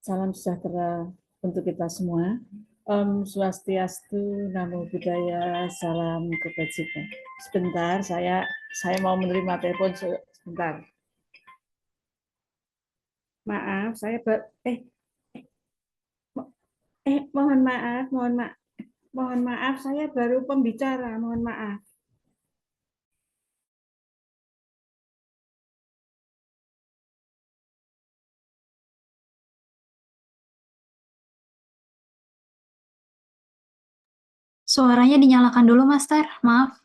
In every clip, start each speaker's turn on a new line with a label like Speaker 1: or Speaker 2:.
Speaker 1: Salam sejahtera untuk kita semua. Om Swastiastu, Namo Buddhaya, salam kebajikan. Sebentar, saya mau menerima telepon sebentar. Maaf, saya mohon maaf, saya baru pembicara, mohon maaf.
Speaker 2: Suaranya dinyalakan dulu, Master. Maaf.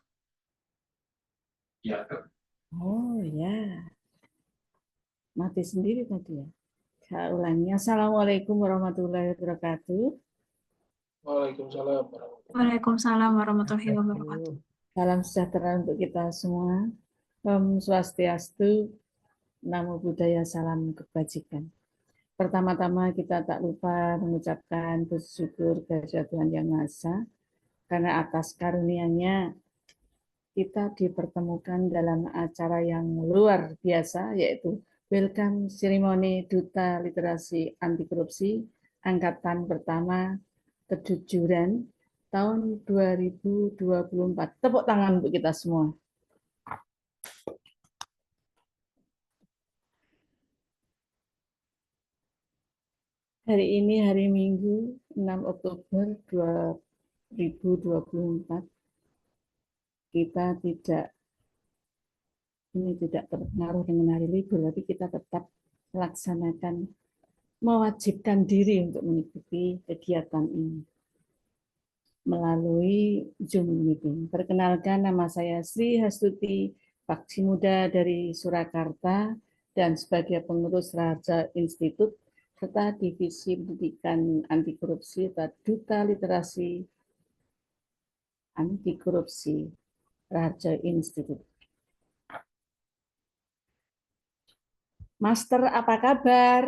Speaker 1: Oh ya, mati sendiri tadi ya. Saya ulangi. Assalamualaikum warahmatullahi wabarakatuh.
Speaker 2: Waalaikumsalam warahmatullahi wabarakatuh.
Speaker 1: Salam sejahtera untuk kita semua. Om Swastiastu, Namo Buddhaya, salam kebajikan. Pertama-tama kita tak lupa mengucapkan bersyukur kepada Tuhan Yang Maha Esa, karena atas karunia-Nya kita dipertemukan dalam acara yang luar biasa, yaitu Welcome Ceremony Duta Literasi Anti Korupsi Angkatan Pertama Kejujuran tahun 2024. Tepuk tangan untuk kita semua. Hari ini hari Minggu 6 Oktober 2024. Kita tidak terpengaruh dengan hari libur, tapi kita tetap melaksanakan, mewajibkan diri untuk mengikuti kegiatan ini melalui Zoom meeting. Perkenalkan, nama saya Sri Hastuti, Paksi Muda dari Surakarta, dan sebagai pengurus Raharja Institut, serta Divisi Pendidikan Anti Korupsi atau Duta Literasi Anti Korupsi Raharja Institut. Master, apa kabar?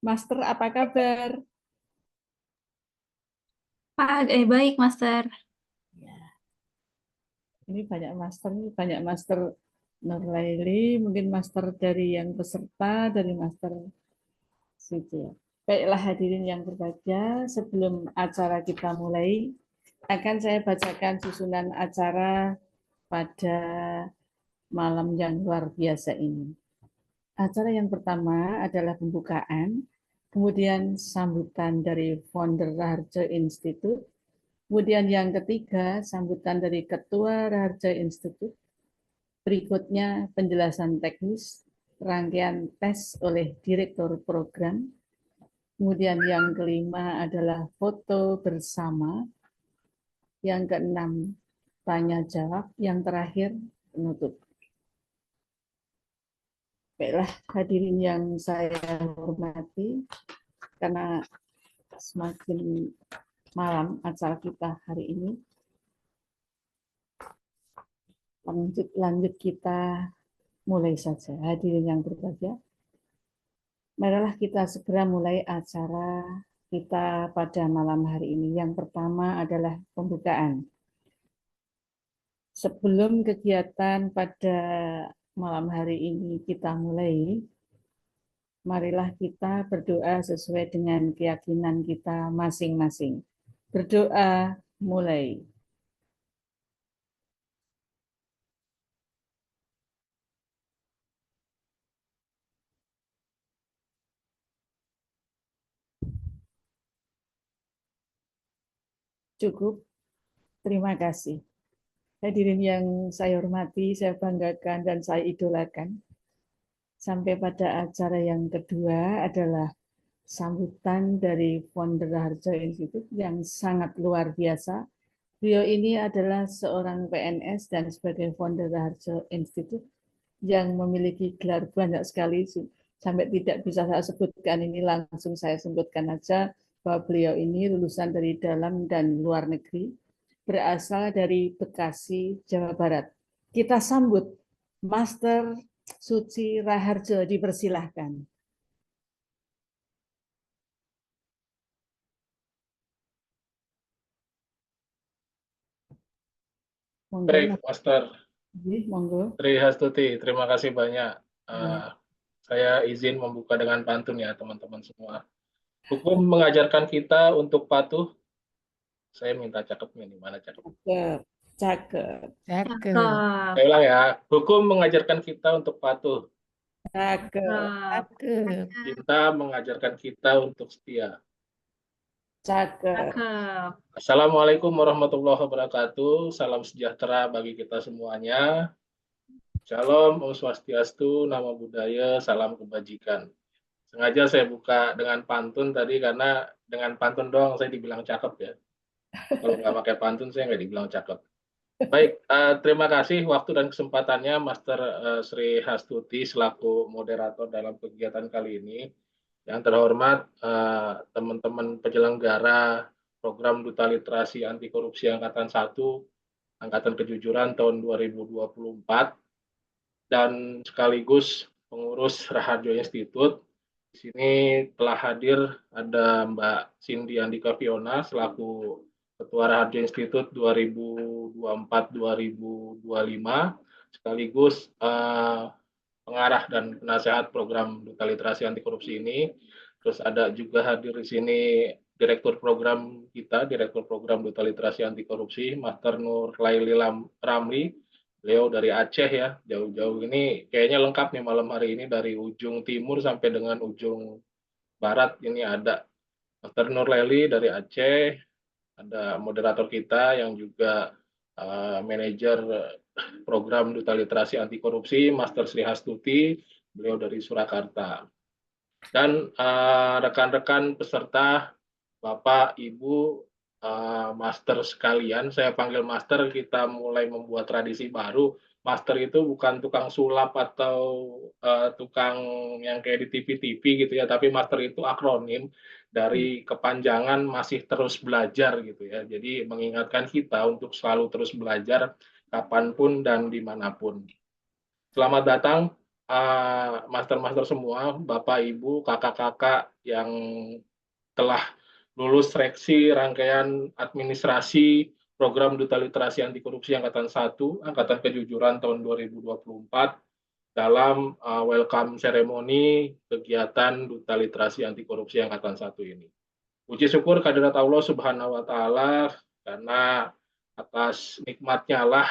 Speaker 1: Master, apa kabar?
Speaker 2: Baik, Master.
Speaker 1: Ya. Ini banyak master Nurlaili, mungkin master dari yang peserta, dari master situ. Baiklah hadirin yang berbahagia, sebelum acara kita mulai, akan saya bacakan susunan acara pada malam yang luar biasa ini. Acara yang pertama adalah pembukaan, kemudian sambutan dari founder Raharja Institute, kemudian yang ketiga sambutan dari Ketua Raharja Institute, berikutnya penjelasan teknis, rangkaian tes oleh Direktur Program, kemudian yang kelima adalah foto bersama, yang keenam tanya jawab, yang terakhir penutup. Baiklah hadirin yang saya hormati, karena semakin malam acara kita hari ini, lanjut kita mulai saja. Hadirin yang berbahagia, marilah kita segera mulai acara kita pada malam hari ini. Yang pertama adalah pembukaan. Sebelum kegiatan pada malam hari ini kita mulai, marilah kita berdoa sesuai dengan keyakinan kita masing-masing. Berdoa mulai. Cukup. Terima kasih. Hadirin yang saya hormati, saya banggakan, dan saya idolakan. Sampai pada acara yang kedua adalah sambutan dari founder Raharja Institute yang sangat luar biasa. Beliau ini adalah seorang PNS dan sebagai founder Raharja Institute yang memiliki gelar banyak sekali, sampai tidak bisa saya sebutkan ini, langsung saya sebutkan aja bahwa beliau ini lulusan dari dalam dan luar negeri, berasal dari Bekasi, Jawa Barat. Kita sambut Master Suci Raharja, dipersilahkan.
Speaker 3: Baik, Master
Speaker 1: Monggo.
Speaker 3: Sri Hastuti, terima kasih banyak Saya izin membuka dengan pantun ya teman-teman semua. Hukum mengajarkan kita untuk patuh. Saya minta cakepnya nih, mana cakep?
Speaker 1: Cakep.
Speaker 4: Cakep.
Speaker 3: Saya ulang ya. Hukum mengajarkan kita untuk patuh.
Speaker 1: Cakep.
Speaker 4: Cakep.
Speaker 3: Cinta mengajarkan kita untuk setia.
Speaker 1: Cakep.
Speaker 3: Assalamualaikum warahmatullahi wabarakatuh. Salam sejahtera bagi kita semuanya. Shalom, Om Swastiastu, Namo Buddhaya, salam kebajikan. Sengaja saya buka dengan pantun tadi karena dengan pantun doang saya dibilang cakep ya. Kalau nggak pakai pantun saya nggak dibilang cakep. Baik, terima kasih waktu dan kesempatannya Master Sri Hastuti selaku moderator dalam kegiatan kali ini. Yang terhormat teman-teman penyelenggara program Duta Literasi Anti Korupsi Angkatan 1, Angkatan Kejujuran tahun 2024, dan sekaligus pengurus Raharjo Institute. Di sini telah hadir ada Mbak Cindy Andika Fiona selaku Ketua Raharjo Institute 2024-2025, sekaligus pengarah dan penasehat program Duta Literasi Anti Korupsi ini. Terus ada juga hadir di sini Direktur Program kita, Direktur Program Duta Literasi Anti Korupsi, Master Nur Laili Ramli. Beliau dari Aceh ya, jauh-jauh ini kayaknya lengkap nih malam hari ini dari ujung timur sampai dengan ujung barat. Ini ada Master Nur Laili dari Aceh, ada moderator kita yang juga manajer program Duta Literasi Anti Korupsi, Master Sri Hastuti, beliau dari Surakarta. Dan rekan-rekan peserta, Bapak, Ibu, Master sekalian, saya panggil Master, kita mulai membuat tradisi baru. Master itu bukan tukang sulap atau tukang yang kayak di TV-TV gitu ya, tapi Master itu akronim dari kepanjangan masih terus belajar gitu ya. Jadi mengingatkan kita untuk selalu terus belajar kapanpun dan dimanapun. Selamat datang master-master semua, Bapak, Ibu, kakak-kakak yang telah lulus seleksi rangkaian administrasi program Duta Literasi Anti Korupsi Angkatan 1, Angkatan Kejujuran tahun 2024 dalam welcome ceremony kegiatan Duta Literasi Anti Korupsi Angkatan 1 ini. Puji syukur kehadirat Allah Subhanahu wa taala karena atas nikmatnya lah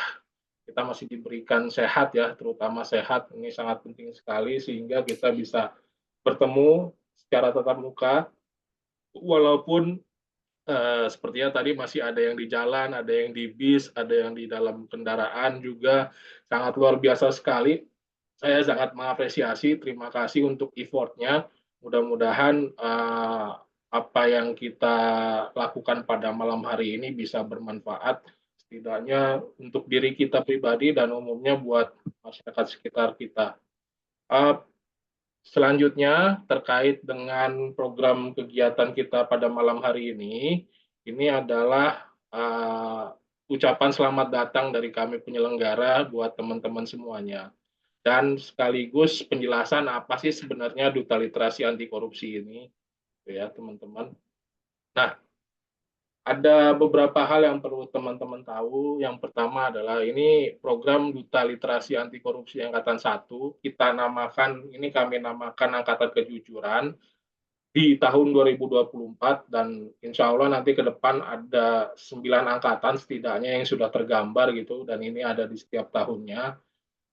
Speaker 3: kita masih diberikan sehat ya, terutama sehat ini sangat penting sekali sehingga kita bisa bertemu secara tatap muka walaupun sepertinya tadi masih ada yang di jalan, ada yang di bis, ada yang di dalam kendaraan juga sangat luar biasa sekali. Saya sangat mengapresiasi, terima kasih untuk effortnya. Mudah-mudahan apa yang kita lakukan pada malam hari ini bisa bermanfaat, setidaknya untuk diri kita pribadi dan umumnya buat masyarakat sekitar kita. Selanjutnya, terkait dengan program kegiatan kita pada malam hari ini adalah ucapan selamat datang dari kami penyelenggara buat teman-teman semuanya. Dan sekaligus penjelasan apa sih sebenarnya Duta Literasi Anti Korupsi ini, ya teman-teman. Nah, ada beberapa hal yang perlu teman-teman tahu. Yang pertama adalah ini program Duta Literasi Anti Korupsi Angkatan 1. Kami namakan Angkatan Kejujuran di tahun 2024 dan insya Allah nanti ke depan ada 9 angkatan setidaknya yang sudah tergambar gitu dan ini ada di setiap tahunnya.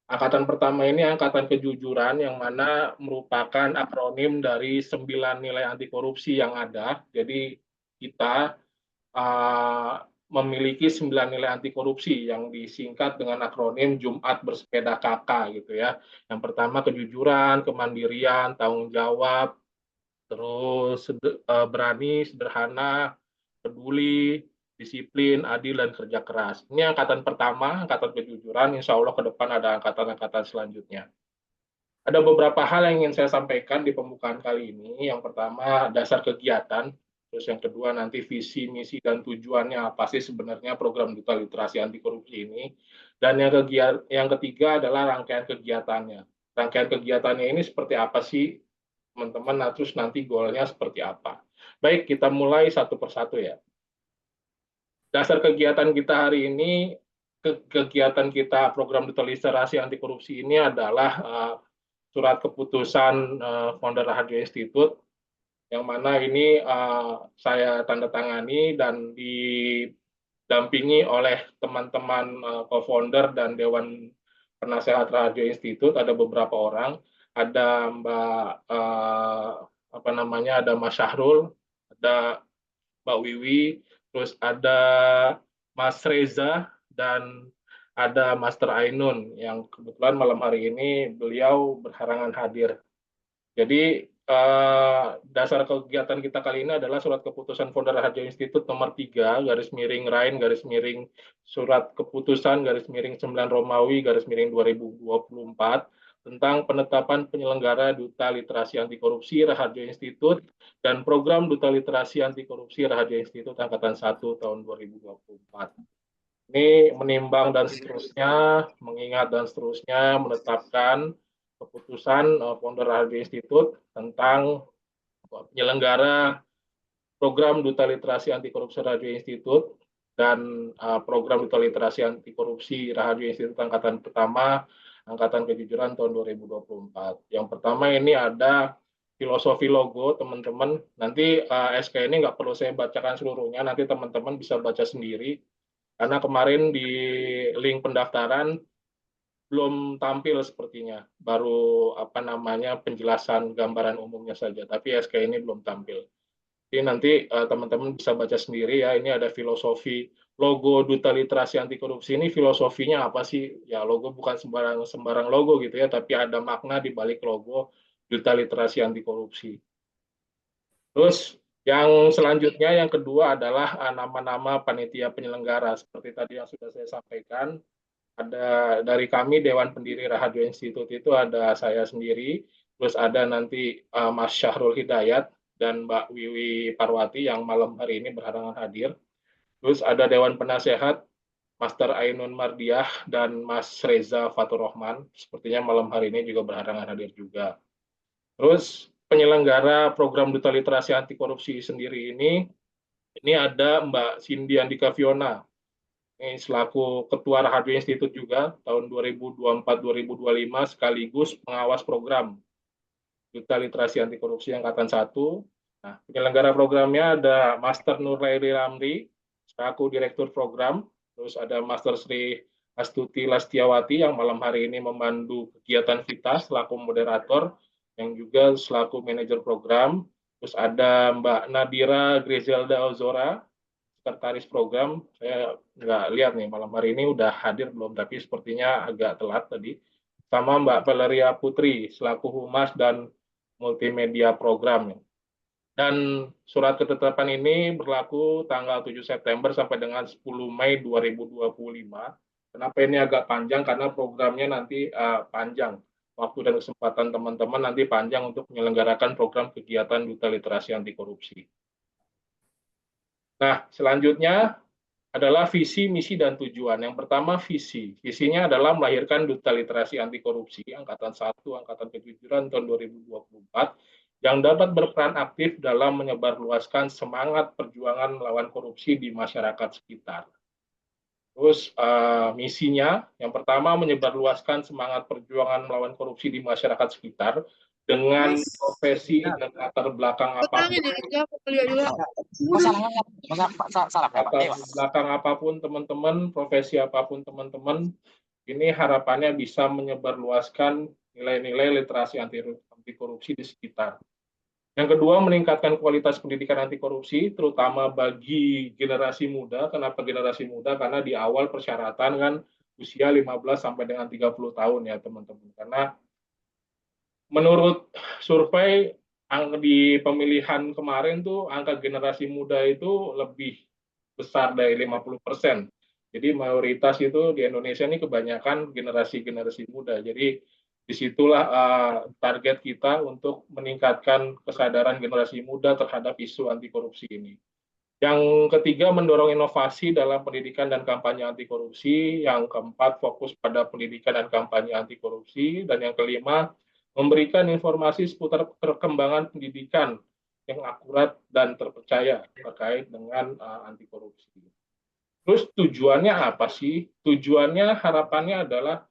Speaker 3: Angkatan pertama ini Angkatan Kejujuran yang mana merupakan akronim dari 9 nilai anti korupsi yang ada. Jadi kita memiliki 9 nilai anti korupsi yang disingkat dengan akronim Jumat Bersepeda KK gitu ya. Yang pertama kejujuran, kemandirian, tanggung jawab, terus berani, sederhana, peduli, disiplin, adil, dan kerja keras. Ini angkatan pertama, angkatan kejujuran, insya Allah ke depan ada angkatan-angkatan selanjutnya. Ada beberapa hal yang ingin saya sampaikan di pembukaan kali ini. Yang pertama, dasar kegiatan. Terus yang kedua nanti visi, misi, dan tujuannya apa sih sebenarnya program Duta Literasi Anti Korupsi ini. Dan yang ketiga adalah rangkaian kegiatannya. Rangkaian kegiatannya ini seperti apa sih teman-teman, nah, terus nanti goalnya seperti apa. Baik, kita mulai satu persatu ya. Dasar kegiatan kita hari ini, kegiatan kita program Duta Literasi Anti Korupsi ini adalah surat keputusan Founder Raharjo Institute, yang mana ini saya tanda tangani dan didampingi oleh teman-teman co-founder dan Dewan Penasehat Raharjo Institute. Ada beberapa orang, ada ada Mas Syahrul, ada Mbak Wiwi, terus ada Mas Reza, dan ada Master Ainun yang kebetulan malam hari ini beliau berhalangan hadir. Jadi dasar kegiatan kita kali ini adalah surat keputusan Founder Raharjo Institute nomor 3 garis miring Rain garis miring surat keputusan garis miring 9 Romawi garis miring 2024 tentang penetapan penyelenggara Duta Literasi Anti Korupsi Raharjo Institute dan program Duta Literasi Anti Korupsi Raharjo Institute Angkatan 1 tahun 2024. Ini menimbang dan seterusnya, mengingat dan seterusnya, menetapkan keputusan Founder Raharjo Institute tentang penyelenggara program Duta Literasi Anti Korupsi Raharjo Institute dan program Duta Literasi Anti Korupsi Raharjo Institute Angkatan Pertama, Angkatan Kejujuran tahun 2024. Yang pertama ini ada filosofi logo, teman-teman. Nanti SK ini nggak perlu saya bacakan seluruhnya, nanti teman-teman bisa baca sendiri. Karena kemarin di link pendaftaran belum tampil sepertinya, baru penjelasan gambaran umumnya saja, tapi SK ini belum tampil. Jadi nanti teman-teman bisa baca sendiri ya, ini ada filosofi logo Duta Literasi Anti Korupsi. Ini filosofinya apa sih? Ya logo bukan sembarang logo gitu ya, tapi ada makna di balik logo Duta Literasi Anti Korupsi. Terus yang selanjutnya, yang kedua adalah nama-nama panitia penyelenggara. Seperti tadi yang sudah saya sampaikan, ada dari kami Dewan Pendiri Raharjo Institute itu ada saya sendiri, terus ada nanti Mas Syahrul Hidayat dan Mbak Wiwi Parwati yang malam hari ini berhalangan hadir. Terus ada Dewan Penasehat Master Ainun Mardiah dan Mas Reza Fatur Rahman, sepertinya malam hari ini juga berhalangan hadir juga. Terus penyelenggara program Duta Literasi Anti Korupsi sendiri ini ada Mbak Cindy Andika Fiona, ini selaku Ketua Raharjo Institute juga tahun 2024-2025 sekaligus pengawas program Duta Literasi Anti Korupsi Angkatan 1. Nah, penyelenggara programnya ada Master Nurlaili Ramli selaku Direktur Program, terus ada Master Sri Astuti Lastiawati yang malam hari ini memandu kegiatan kita selaku moderator, yang juga selaku manajer program. Terus ada Mbak Nadira Griselda Ozora, sekretaris program. Saya nggak lihat nih malam hari ini udah hadir belum, tapi sepertinya agak telat tadi. Sama Mbak Valeria Putri selaku humas dan multimedia program. Dan surat ketetapan ini berlaku tanggal 7 September sampai dengan 10 Mei 2025. Kenapa ini agak panjang? Karena programnya nanti panjang. Waktu dan kesempatan teman-teman nanti panjang untuk menyelenggarakan program kegiatan Duta Literasi Anti Korupsi. Nah, selanjutnya adalah visi, misi, dan tujuan. Yang pertama visi. Visinya adalah melahirkan Duta Literasi Anti Korupsi Angkatan 1, Angkatan Kejujuran tahun 2024 yang dapat berperan aktif dalam menyebarluaskan semangat perjuangan melawan korupsi di masyarakat sekitar. Terus misinya, yang pertama menyebarluaskan semangat perjuangan melawan korupsi di masyarakat sekitar dengan profesi dan latar belakang apapun. Latar belakang apapun teman-teman, profesi apapun teman-teman, ini harapannya bisa menyebarluaskan nilai-nilai literasi anti korupsi di sekitar. Yang kedua, meningkatkan kualitas pendidikan anti korupsi, terutama bagi generasi muda. Kenapa generasi muda? Karena di awal persyaratan kan usia 15 sampai dengan 30 tahun ya teman-teman. Karena menurut survei di pemilihan kemarin tuh angka generasi muda itu lebih besar dari 50%. Jadi mayoritas itu di Indonesia ini kebanyakan generasi muda. Jadi disitulah target kita untuk meningkatkan kesadaran generasi muda terhadap isu anti korupsi ini. Yang ketiga, mendorong inovasi dalam pendidikan dan kampanye anti korupsi. Yang keempat, fokus pada pendidikan dan kampanye anti korupsi. Dan yang kelima, memberikan informasi seputar perkembangan pendidikan yang akurat dan terpercaya terkait dengan anti korupsi. Terus tujuannya apa sih? Tujuannya, harapannya adalah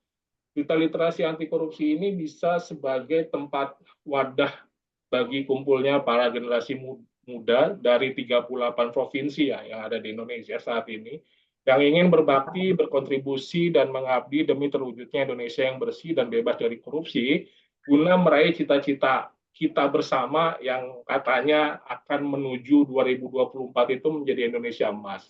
Speaker 3: Duta Literasi Anti Korupsi ini bisa sebagai tempat wadah bagi kumpulnya para generasi muda dari 38 provinsi ya yang ada di Indonesia saat ini yang ingin berbakti, berkontribusi, dan mengabdi demi terwujudnya Indonesia yang bersih dan bebas dari korupsi guna meraih cita-cita kita bersama yang katanya akan menuju 2024 itu menjadi Indonesia emas.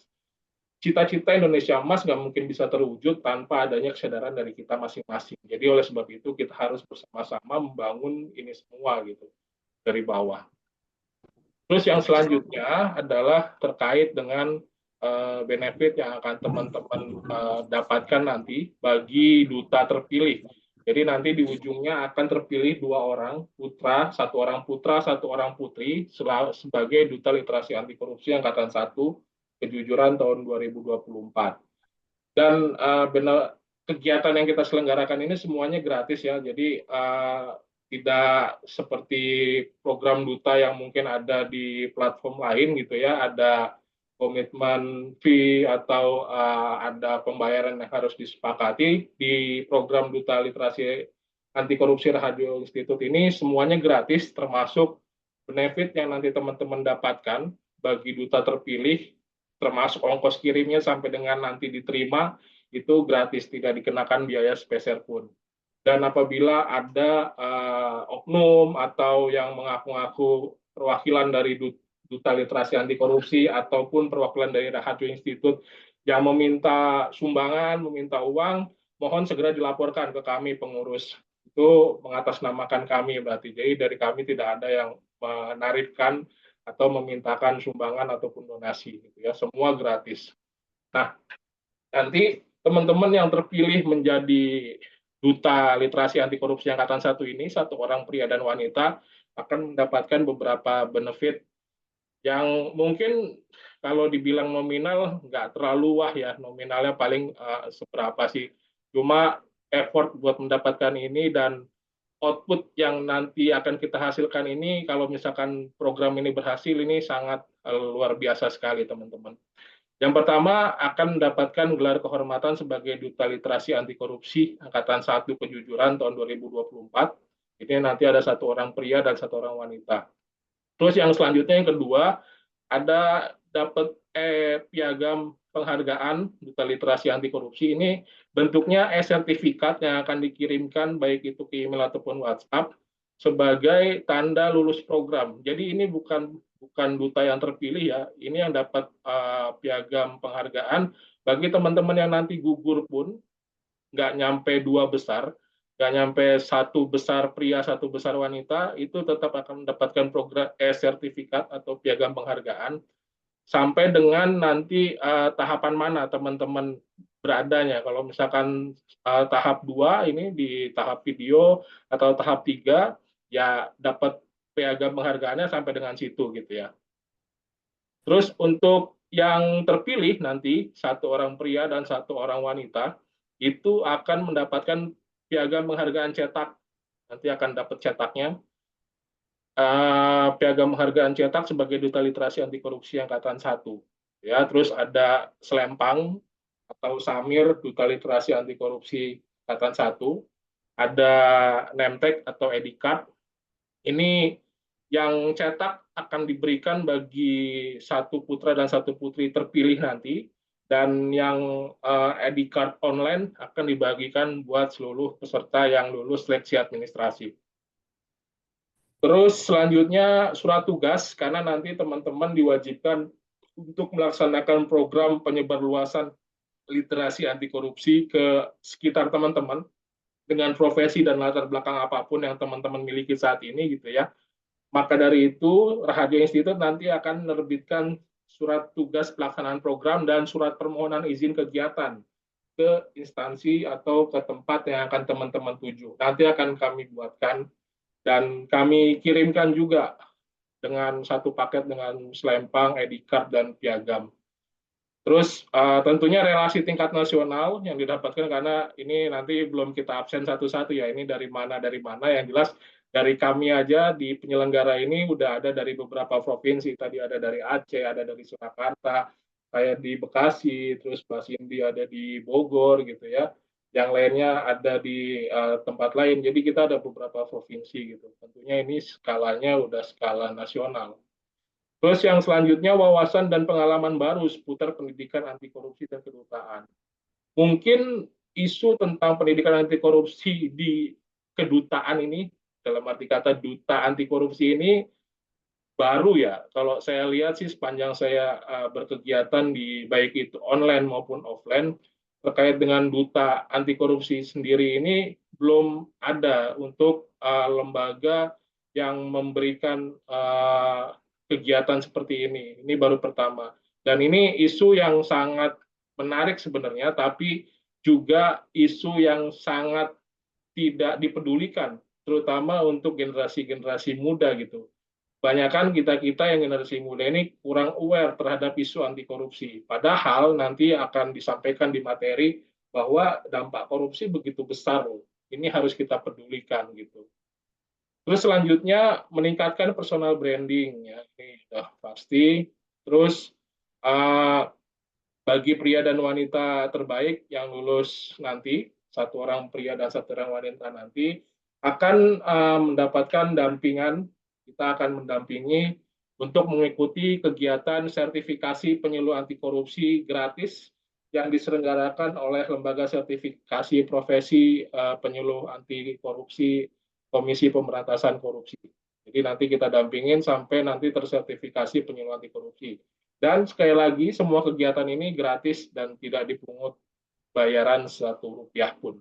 Speaker 3: Cita-cita Indonesia emas nggak mungkin bisa terwujud tanpa adanya kesadaran dari kita masing-masing. Jadi oleh sebab itu kita harus bersama-sama membangun ini semua gitu dari bawah. Terus yang selanjutnya adalah terkait dengan benefit yang akan teman-teman dapatkan nanti bagi duta terpilih. Jadi nanti di ujungnya akan terpilih 2 orang putra, 1 orang putra, 1 orang putri sebagai duta literasi anti korupsi angkatan 1 kejujuran tahun 2024. Dan benar kegiatan yang kita selenggarakan ini semuanya gratis ya. Jadi tidak seperti program duta yang mungkin ada di platform lain gitu ya, ada komitmen fee atau ada pembayaran yang harus disepakati. Di program Duta Literasi Anti Korupsi Raharjo Institute ini semuanya gratis, termasuk benefit yang nanti teman-teman dapatkan bagi duta terpilih, termasuk ongkos kirimnya sampai dengan nanti diterima, itu gratis, tidak dikenakan biaya sepeser pun. Dan apabila ada oknum atau yang mengaku-ngaku perwakilan dari Duta Literasi Anti Korupsi ataupun perwakilan dari Raharjo Institute yang meminta sumbangan, meminta uang, mohon segera dilaporkan ke kami pengurus. Itu mengatasnamakan kami berarti. Jadi dari kami tidak ada yang menarifkan atau memintakan sumbangan ataupun donasi gitu ya, semua gratis. Nah, nanti teman-teman yang terpilih menjadi duta literasi anti korupsi angkatan 1 ini, 1 orang pria dan wanita, akan mendapatkan beberapa benefit yang mungkin kalau dibilang nominal nggak terlalu wah ya, nominalnya paling seberapa sih, cuma effort buat mendapatkan ini dan output yang nanti akan kita hasilkan ini, kalau misalkan program ini berhasil, ini sangat luar biasa sekali teman-teman. Yang pertama akan mendapatkan gelar kehormatan sebagai Duta Literasi Anti Korupsi Angkatan 1 Kejujuran tahun 2024. Ini nanti ada 1 orang pria dan 1 orang wanita. Terus yang selanjutnya yang kedua, ada dapat piagam penghargaan Duta Literasi Anti Korupsi. Ini bentuknya sertifikat yang akan dikirimkan baik itu ke email ataupun WhatsApp sebagai tanda lulus program. Jadi ini bukan duta yang terpilih ya, ini yang dapat piagam penghargaan bagi teman-teman yang nanti gugur pun nggak nyampe 2 besar, nggak nyampe 1 besar pria, 1 besar wanita, itu tetap akan mendapatkan program sertifikat atau piagam penghargaan sampai dengan nanti tahapan mana teman-teman beradanya. Kalau misalkan tahap 2 ini di tahap video atau tahap 3 ya dapat piagam penghargaannya sampai dengan situ gitu ya. Terus untuk yang terpilih nanti 1 orang pria dan 1 orang wanita itu akan mendapatkan piagam penghargaan cetak. Nanti akan dapat cetaknya. Piagam penghargaan cetak sebagai Duta Literasi Anti Korupsi Angkatan 1. Ya, terus ada selempang atau samir Duta Literasi Anti Korupsi Angkatan 1. Ada name tag atau ID card. Ini yang cetak akan diberikan bagi 1 putra dan 1 putri terpilih nanti, dan yang ID card online akan dibagikan buat seluruh peserta yang lulus seleksi administrasi. Terus selanjutnya surat tugas, karena nanti teman-teman diwajibkan untuk melaksanakan program penyebarluasan literasi anti korupsi ke sekitar teman-teman dengan profesi dan latar belakang apapun yang teman-teman miliki saat ini gitu ya. Maka dari itu Raharjo Institute nanti akan menerbitkan surat tugas pelaksanaan program dan surat permohonan izin kegiatan ke instansi atau ke tempat yang akan teman-teman tuju. Nanti akan kami buatkan dan kami kirimkan juga dengan 1 paket dengan selempang, ID card, dan piagam. Terus tentunya relasi tingkat nasional yang didapatkan, karena ini nanti belum kita absen satu-satu ya, ini dari mana, yang jelas dari kami aja di penyelenggara ini udah ada dari beberapa provinsi, tadi ada dari Aceh, ada dari Surakarta, kayak di Bekasi, terus Mbak Cindy ada di Bogor gitu ya. yang lainnya ada di tempat lain. Jadi kita ada beberapa provinsi gitu. Tentunya ini skalanya udah skala nasional. Terus yang selanjutnya wawasan dan pengalaman baru seputar pendidikan anti korupsi dan kedutaan. Mungkin isu tentang pendidikan anti korupsi di kedutaan ini, dalam arti kata duta anti korupsi ini baru ya. Kalau saya lihat sih sepanjang saya berkegiatan di baik itu online maupun offline terkait dengan duta anti korupsi sendiri ini belum ada untuk lembaga yang memberikan kegiatan seperti ini. Ini baru pertama. Dan ini isu yang sangat menarik sebenarnya, tapi juga isu yang sangat tidak dipedulikan, terutama untuk generasi-generasi muda gitu. Banyakan kita-kita yang generasi muda ini kurang aware terhadap isu anti korupsi. Padahal nanti akan disampaikan di materi bahwa dampak korupsi begitu besar loh. Ini harus kita pedulikan gitu. Terus selanjutnya meningkatkan personal branding ya, ini sudah pasti. Terus bagi pria dan wanita terbaik yang lulus nanti, satu orang pria dan satu orang wanita nanti akan mendapatkan dampingan. Kita akan mendampingi untuk mengikuti kegiatan sertifikasi penyuluh anti korupsi gratis yang diselenggarakan oleh Lembaga Sertifikasi Profesi Penyuluh Anti Korupsi Komisi Pemberantasan Korupsi. Jadi nanti kita dampingin sampai nanti tersertifikasi penyuluh anti korupsi. Dan sekali lagi semua kegiatan ini gratis dan tidak dipungut bayaran Rp1 pun.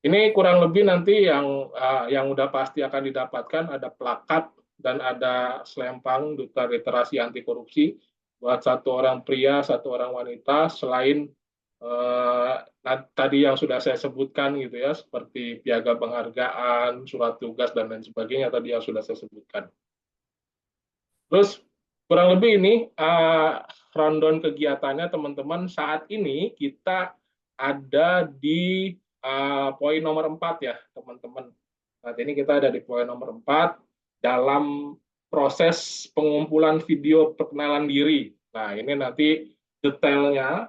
Speaker 3: Ini kurang lebih nanti yang udah pasti akan didapatkan ada plakat dan ada selempang duta literasi anti korupsi buat satu orang pria, satu orang wanita, selain tadi yang sudah saya sebutkan gitu ya, seperti piagam penghargaan, surat tugas dan lain sebagainya tadi yang sudah saya sebutkan. Terus kurang lebih ini rundown kegiatannya teman-teman. Saat ini kita ada di poin nomor 4 ya teman-teman. Saat ini kita ada di poin nomor 4 dalam proses pengumpulan video perkenalan diri. Nah ini nanti detailnya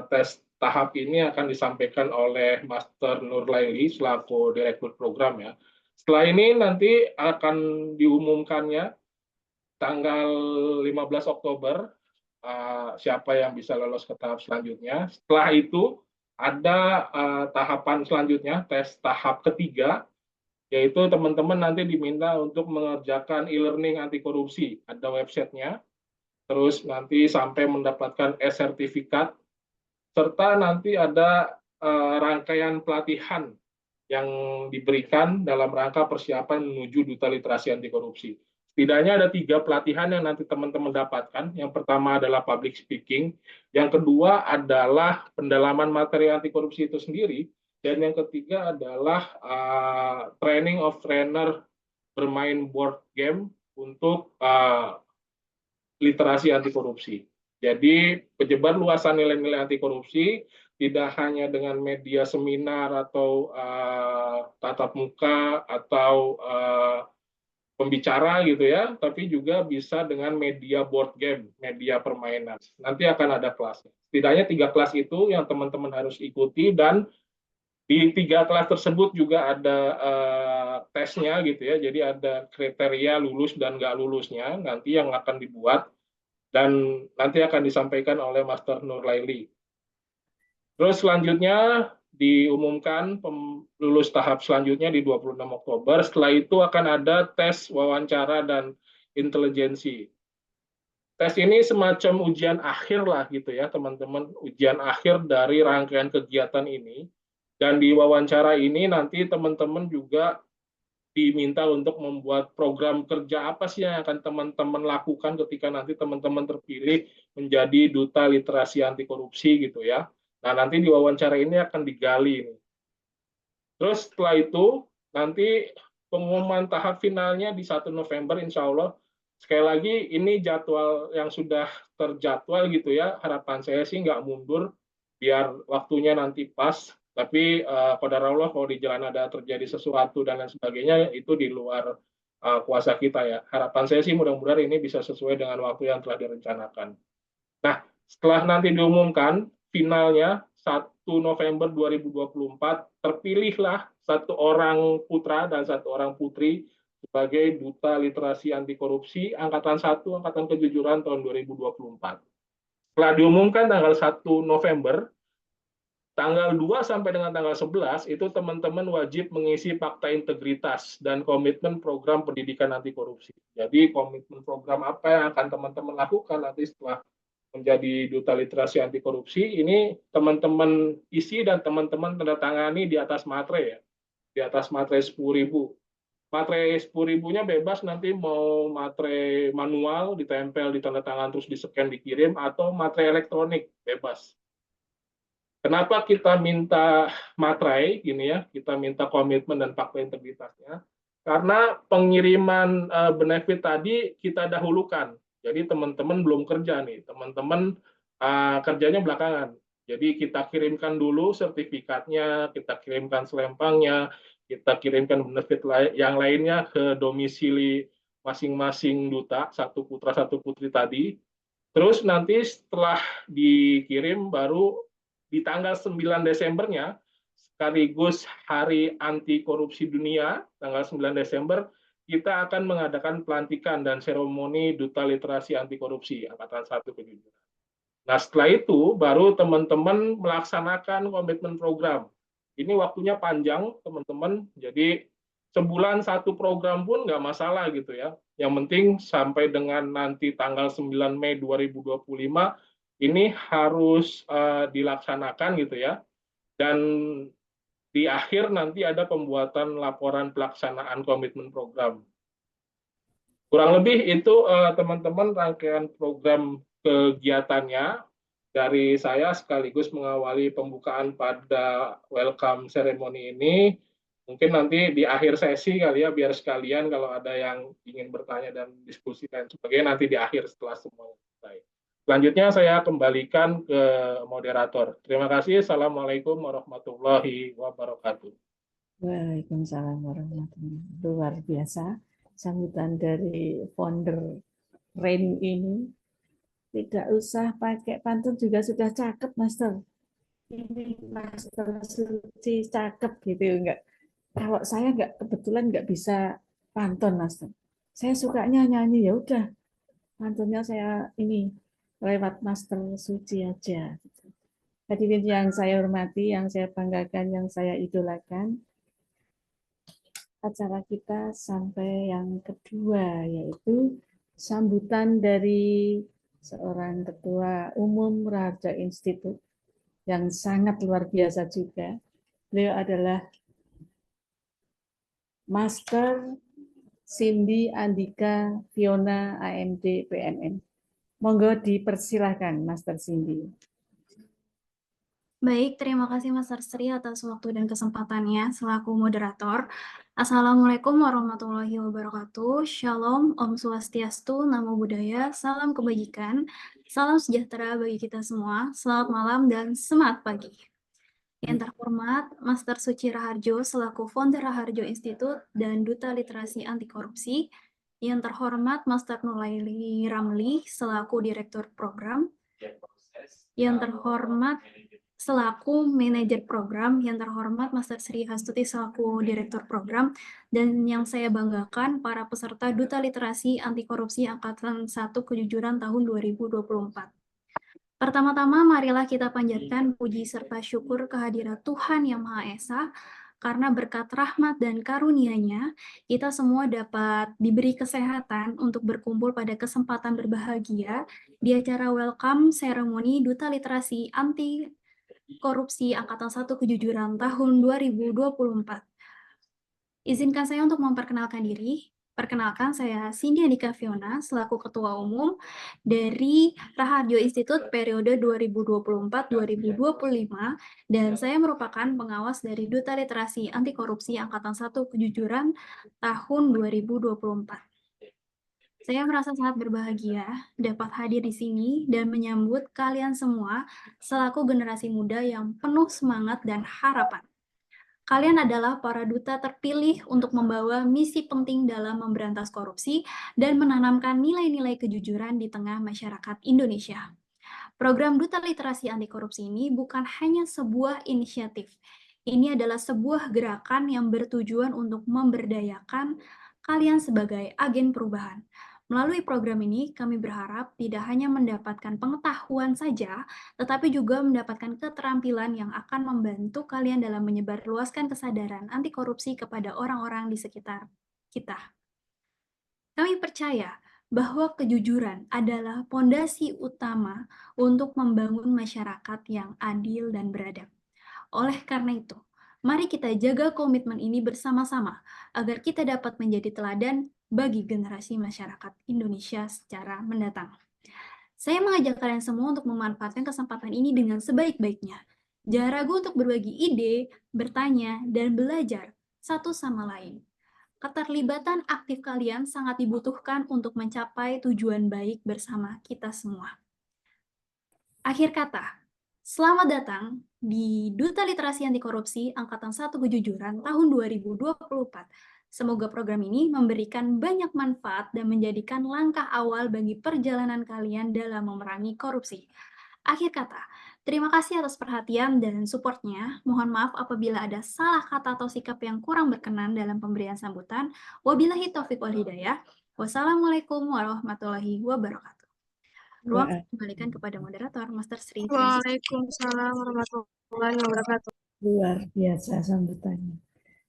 Speaker 3: tes tahap ini akan disampaikan oleh Master Nur Laili selaku Direktur Program ya. Setelah ini nanti akan diumumkannya tanggal 15 Oktober siapa yang bisa lolos ke tahap selanjutnya. Setelah itu ada tahapan selanjutnya, tes tahap ketiga, yaitu teman-teman nanti diminta untuk mengerjakan e-learning anti korupsi. Ada websitenya, terus nanti sampai mendapatkan e-sertifikat, serta nanti ada rangkaian pelatihan yang diberikan dalam rangka persiapan menuju duta literasi anti korupsi. Setidaknya ada 3 pelatihan yang nanti teman-teman dapatkan. Yang pertama adalah public speaking, yang kedua adalah pendalaman materi anti korupsi itu sendiri, dan yang ketiga adalah training of trainer bermain board game untuk literasi anti korupsi. Jadi penyebar luasan nilai-nilai anti korupsi tidak hanya dengan media seminar atau tatap muka atau pembicara gitu ya, tapi juga bisa dengan media board game, media permainan. Nanti akan ada kelasnya. Setidaknya 3 kelas itu yang teman-teman harus ikuti, dan di 3 kelas tersebut juga ada tesnya gitu ya. Jadi ada kriteria lulus dan nggak lulusnya nanti yang akan dibuat dan nanti akan disampaikan oleh Master Nur Laili. Terus selanjutnya diumumkan lulus tahap selanjutnya di 26 Oktober. Setelah itu akan ada tes wawancara dan intelijensi. Tes ini semacam ujian akhir lah gitu ya teman-teman, ujian akhir dari rangkaian kegiatan ini. Dan di wawancara ini nanti teman-teman juga diminta untuk membuat program kerja apa sih yang akan teman-teman lakukan ketika nanti teman-teman terpilih menjadi duta literasi anti korupsi gitu ya. Nah, nanti di wawancara ini akan digali. Terus setelah itu, nanti pengumuman tahap finalnya di 1 November, insya Allah. Sekali lagi, ini jadwal yang sudah terjadwal gitu ya. Harapan saya sih nggak mundur, biar waktunya nanti pas. Tapi qadar Allah, kalau di jalan ada terjadi sesuatu dan lain sebagainya, itu di luar kuasa kita ya. Harapan saya sih mudah-mudahan ini bisa sesuai dengan waktu yang telah direncanakan. Nah, setelah nanti diumumkan finalnya 1 November 2024 terpilihlah 1 orang putra dan 1 orang putri sebagai Duta Literasi Anti Korupsi Angkatan 1 Angkatan Kejujuran tahun 2024. Setelah diumumkan tanggal 1 November, tanggal 2 sampai dengan tanggal 11 itu teman-teman wajib mengisi fakta integritas dan komitmen program pendidikan anti korupsi. Jadi komitmen program apa yang akan teman-teman lakukan nanti setelah menjadi Duta Literasi Anti Korupsi, ini teman-teman isi dan teman-teman tanda tangani di atas materai ya. Di atas materai 10.000. Materai 10.000-nya bebas, nanti mau materai manual ditempel di tanda tangan terus di-scan dikirim, atau materai elektronik bebas. Kenapa kita minta materai gini ya, kita minta komitmen dan fakta integritasnya? Karena pengiriman benefit tadi kita dahulukan. Jadi teman-teman belum kerja nih, teman-teman kerjanya belakangan. Jadi kita kirimkan dulu sertifikatnya, kita kirimkan selempangnya, kita kirimkan benefit yang lainnya ke domisili masing-masing duta, 1 putra 1 putri tadi. Terus nanti setelah dikirim baru di tanggal 9 Desembernya, sekaligus Hari Anti Korupsi Dunia, tanggal 9 Desember, kita akan mengadakan pelantikan dan seremoni Duta Literasi Anti Korupsi Angkatan 1 Kejujuran. Nah, setelah itu baru teman-teman melaksanakan komitmen program. Ini waktunya panjang, teman-teman. Jadi sebulan 1 program pun nggak masalah gitu ya. Yang penting sampai dengan nanti tanggal 9 Mei 2025 ini harus dilaksanakan gitu ya. Dan di akhir nanti ada pembuatan laporan pelaksanaan komitmen program. Kurang lebih itu teman-teman rangkaian program kegiatannya dari saya sekaligus mengawali pembukaan pada welcome ceremony ini. Mungkin nanti di akhir sesi kali ya, biar sekalian kalau ada yang ingin bertanya dan diskusi dan sebagainya nanti di akhir setelah semuanya selesai. Selanjutnya saya kembalikan ke moderator. Terima kasih. Assalamualaikum warahmatullahi wabarakatuh.
Speaker 1: Waalaikumsalam warahmatullahi wabarakatuh. Luar biasa sambutan dari founder RAIN ini. Tidak usah pakai pantun juga sudah cakep, Master. Ini Master Suci cakep gitu enggak. Kalau saya kebetulan nggak bisa pantun, Master. Saya sukanya nyanyi, ya udah. Pantunnya saya ini lewat Master Suci aja. Hadirin yang saya hormati, yang saya banggakan, yang saya idolakan, acara kita sampai yang kedua, yaitu sambutan dari seorang Ketua Umum Raharja Institute yang sangat luar biasa juga. Beliau adalah Master Cindy Andika Fiona AMD PNM. Monggo dipersilahkan Master Cindy.
Speaker 2: Baik, terima kasih Master Sri atas waktu dan kesempatannya selaku moderator. Assalamualaikum warahmatullahi wabarakatuh. Shalom, Om Swastiastu, Namo Buddhaya, salam kebajikan, salam sejahtera bagi kita semua. Selamat malam dan semangat pagi. Yang terhormat Master Suci Raharjo selaku founder Raharjo Institute dan Duta Literasi Anti Korupsi. Yang terhormat Master Nulaili Ramli selaku Direktur Program. Yang terhormat selaku manajer program, yang terhormat Master Sri Hastuti selaku direktur program, dan yang saya banggakan para peserta Duta Literasi Anti Korupsi Angkatan 1 Kejujuran tahun 2024. Pertama-tama marilah kita panjatkan puji serta syukur kehadirat Tuhan Yang Maha Esa, karena berkat rahmat dan karunia-Nya, kita semua dapat diberi kesehatan untuk berkumpul pada kesempatan berbahagia di acara welcome ceremony Duta Literasi Anti Korupsi Angkatan 1 Kejujuran tahun 2024. Izinkan saya untuk memperkenalkan diri. Perkenalkan, saya Cindy Andika Fiona selaku Ketua Umum dari Raharjo Institute periode 2024-2025, dan saya merupakan pengawas dari Duta Literasi Anti Korupsi Angkatan 1 Kejujuran tahun 2024. Saya merasa sangat berbahagia dapat hadir di sini dan menyambut kalian semua selaku generasi muda yang penuh semangat dan harapan. Kalian adalah para duta terpilih untuk membawa misi penting dalam memberantas korupsi dan menanamkan nilai-nilai kejujuran di tengah masyarakat Indonesia. Program Duta Literasi Anti Korupsi ini bukan hanya sebuah inisiatif. Ini adalah sebuah gerakan yang bertujuan untuk memberdayakan kalian sebagai agen perubahan. Melalui program ini, kami berharap tidak hanya mendapatkan pengetahuan saja, tetapi juga mendapatkan keterampilan yang akan membantu kalian dalam menyebarluaskan kesadaran anti korupsi kepada orang-orang di sekitar kita. Kami percaya bahwa kejujuran adalah pondasi utama untuk membangun masyarakat yang adil dan beradab. Oleh karena itu, mari kita jaga komitmen ini bersama-sama agar kita dapat menjadi teladan bagi generasi masyarakat Indonesia secara mendatang. Saya mengajak kalian semua untuk memanfaatkan kesempatan ini dengan sebaik-baiknya. Jangan ragu untuk berbagi ide, bertanya, dan belajar satu sama lain. Keterlibatan aktif kalian sangat dibutuhkan untuk mencapai tujuan baik bersama kita semua. Akhir kata, selamat datang di Duta Literasi Anti Korupsi Angkatan 1 Kejujuran tahun 2024. Semoga program ini memberikan banyak manfaat dan menjadikan langkah awal bagi perjalanan kalian dalam memerangi korupsi. Akhir kata, terima kasih atas perhatian dan supportnya. Mohon maaf apabila ada salah kata atau sikap yang kurang berkenan dalam pemberian sambutan. Wabillahi taufiq wal hidayah. Wassalamualaikum warahmatullahi wabarakatuh. Ruang saya kembalikan kepada moderator, Master Sri.
Speaker 4: Waalaikumsalam warahmatullahi wabarakatuh.
Speaker 1: Luar biasa sambutannya.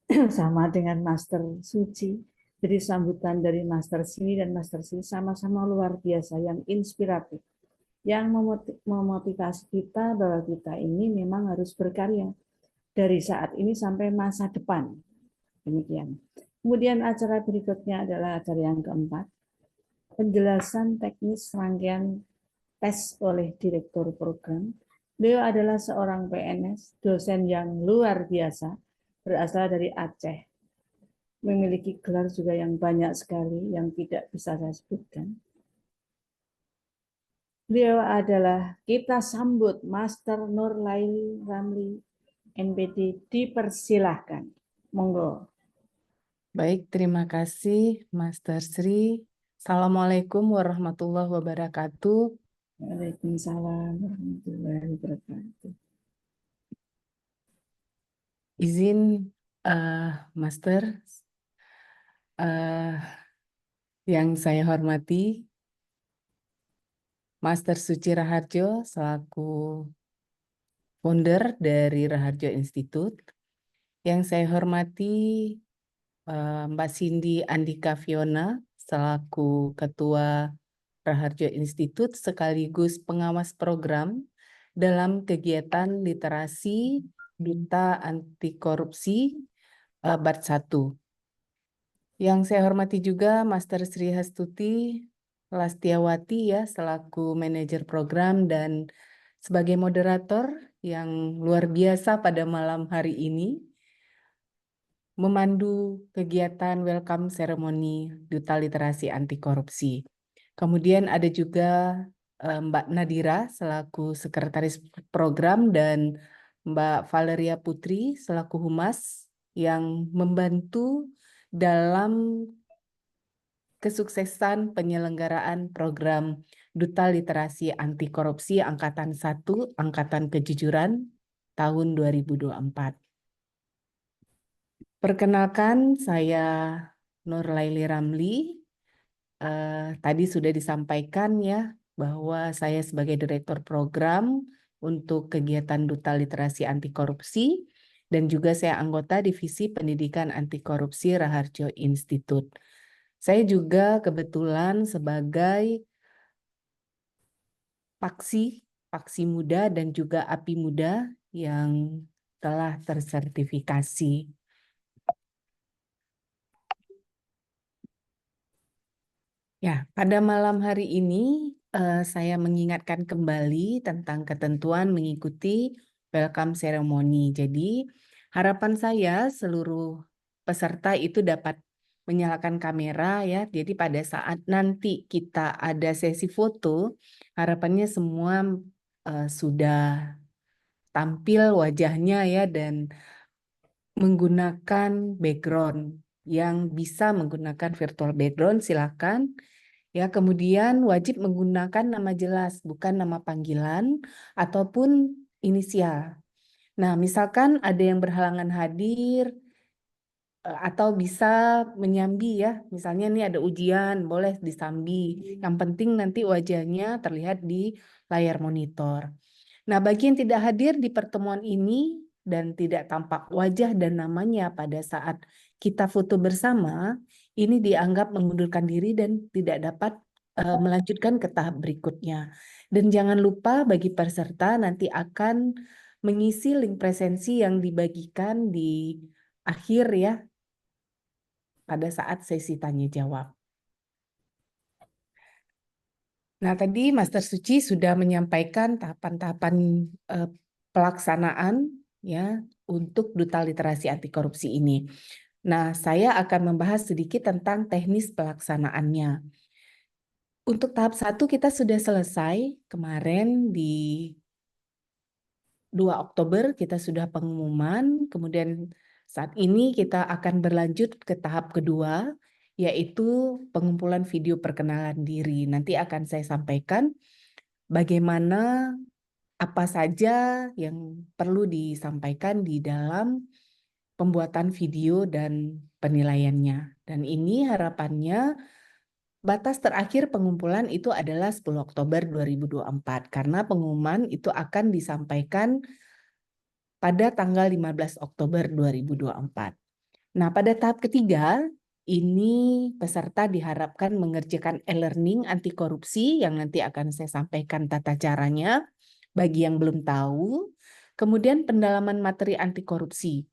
Speaker 1: Sama dengan Master Suci. Jadi sambutan dari Master Sri dan Master Sri sama-sama luar biasa, yang inspiratif, yang memotivasi kita bahwa kita ini memang harus berkarya dari saat ini sampai masa depan. Demikian. Kemudian acara berikutnya adalah acara yang keempat, penjelasan teknis rangkaian tes oleh Direktur Program. Beliau adalah seorang PNS, dosen yang luar biasa, berasal dari Aceh. Memiliki gelar juga yang banyak sekali, yang tidak bisa saya sebutkan. Beliau adalah, kita sambut Master Nurlaili Ramli, MPD, dipersilahkan. Monggo.
Speaker 5: Baik, terima kasih Master Sri. Assalamualaikum warahmatullahi wabarakatuh.
Speaker 1: Waalaikumsalam warahmatullahi wabarakatuh.
Speaker 5: Izin Master, yang saya hormati Master Suci Raharjo selaku founder dari Raharjo Institute. Yang saya hormati Mbak Cindy Andika Fiona selaku Ketua Raharjo Institute sekaligus pengawas program dalam kegiatan literasi Duta Anti Korupsi Bat 1. Yang saya hormati juga Master Sri Hastuti Lastiawati ya selaku manajer program dan sebagai moderator yang luar biasa pada malam hari ini memandu kegiatan welcome ceremony Duta Literasi Anti Korupsi. Kemudian ada juga Mbak Nadira selaku sekretaris program dan Mbak Valeria Putri selaku humas yang membantu dalam kesuksesan penyelenggaraan program Duta Literasi Anti Korupsi Angkatan 1 Angkatan Kejujuran tahun 2024. Perkenalkan, saya Nurlaili Ramli. Tadi sudah disampaikan ya bahwa saya sebagai Direktur Program untuk kegiatan Duta Literasi Anti Korupsi dan juga saya anggota Divisi Pendidikan Anti Korupsi Raharjo Institute. Saya juga kebetulan sebagai Paksi Muda dan juga API Muda yang telah tersertifikasi. Ya, pada malam hari ini saya mengingatkan kembali tentang ketentuan mengikuti welcome ceremony. Jadi, harapan saya seluruh peserta itu dapat menyalakan kamera ya. Jadi pada saat nanti kita ada sesi foto, harapannya semua sudah tampil wajahnya ya dan menggunakan background. Yang bisa menggunakan virtual background silakan. Ya, kemudian wajib menggunakan nama jelas, bukan nama panggilan ataupun inisial. Nah, misalkan ada yang berhalangan hadir atau bisa menyambi ya, misalnya nih ada ujian, boleh disambi. Yang penting nanti wajahnya terlihat di layar monitor. Nah, bagi yang tidak hadir di pertemuan ini dan tidak tampak wajah dan namanya pada saat kita foto bersama, ini dianggap mengundurkan diri dan tidak dapat melanjutkan ke tahap berikutnya. Dan jangan lupa bagi peserta nanti akan mengisi link presensi yang dibagikan di akhir ya, pada saat sesi tanya jawab. Nah, tadi Master Suci sudah menyampaikan tahapan-tahapan pelaksanaan ya untuk Duta Literasi Anti Korupsi ini. Nah, saya akan membahas sedikit tentang teknis pelaksanaannya. Untuk tahap 1 kita sudah selesai kemarin di 2 Oktober kita sudah pengumuman, kemudian saat ini kita akan berlanjut ke tahap kedua, yaitu pengumpulan video perkenalan diri. Nanti akan saya sampaikan bagaimana apa saja yang perlu disampaikan di dalam pembuatan video dan penilaiannya. Dan ini harapannya batas terakhir pengumpulan itu adalah 10 Oktober 2024 karena pengumuman itu akan disampaikan pada tanggal 15 Oktober 2024. Nah, pada tahap ketiga, ini peserta diharapkan mengerjakan e-learning anti korupsi yang nanti akan saya sampaikan tata caranya bagi yang belum tahu. Kemudian pendalaman materi anti korupsi.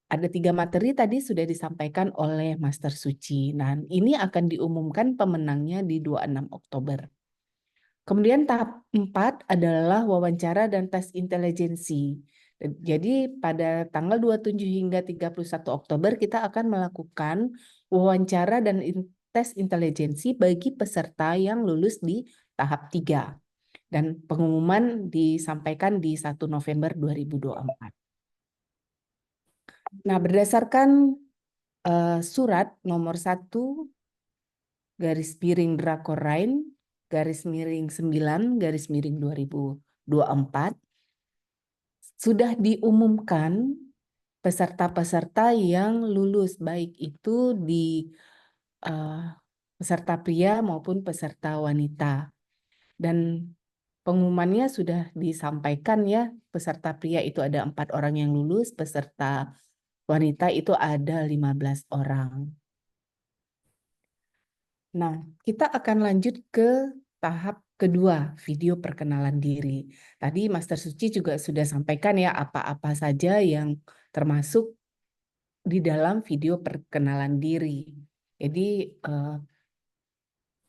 Speaker 5: Ada 3 materi tadi sudah disampaikan oleh Master Suci. Nah, ini akan diumumkan pemenangnya di 26 Oktober. Kemudian tahap 4 adalah wawancara dan tes intelijensi. Jadi pada tanggal 27 hingga 31 Oktober kita akan melakukan wawancara dan tes intelijensi bagi peserta yang lulus di tahap 3. Dan pengumuman disampaikan di 1 November 2024. Nah, berdasarkan surat nomor 1 garis miring Drakorain garis miring 9 garis miring 2024 sudah diumumkan peserta-peserta yang lulus baik itu di peserta pria maupun peserta wanita. Dan pengumumannya sudah disampaikan ya, peserta pria itu ada 4 orang yang lulus, peserta wanita itu ada 15 orang. Nah, kita akan lanjut ke tahap kedua, video perkenalan diri. Tadi Master Suci juga sudah sampaikan ya apa-apa saja yang termasuk di dalam video perkenalan diri. Jadi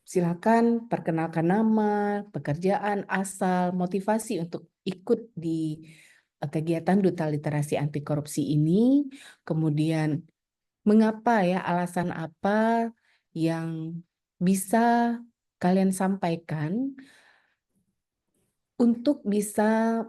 Speaker 5: silakan perkenalkan nama, pekerjaan, asal, motivasi untuk ikut di kegiatan Duta Literasi Anti Korupsi ini, kemudian mengapa ya, alasan apa yang bisa kalian sampaikan untuk bisa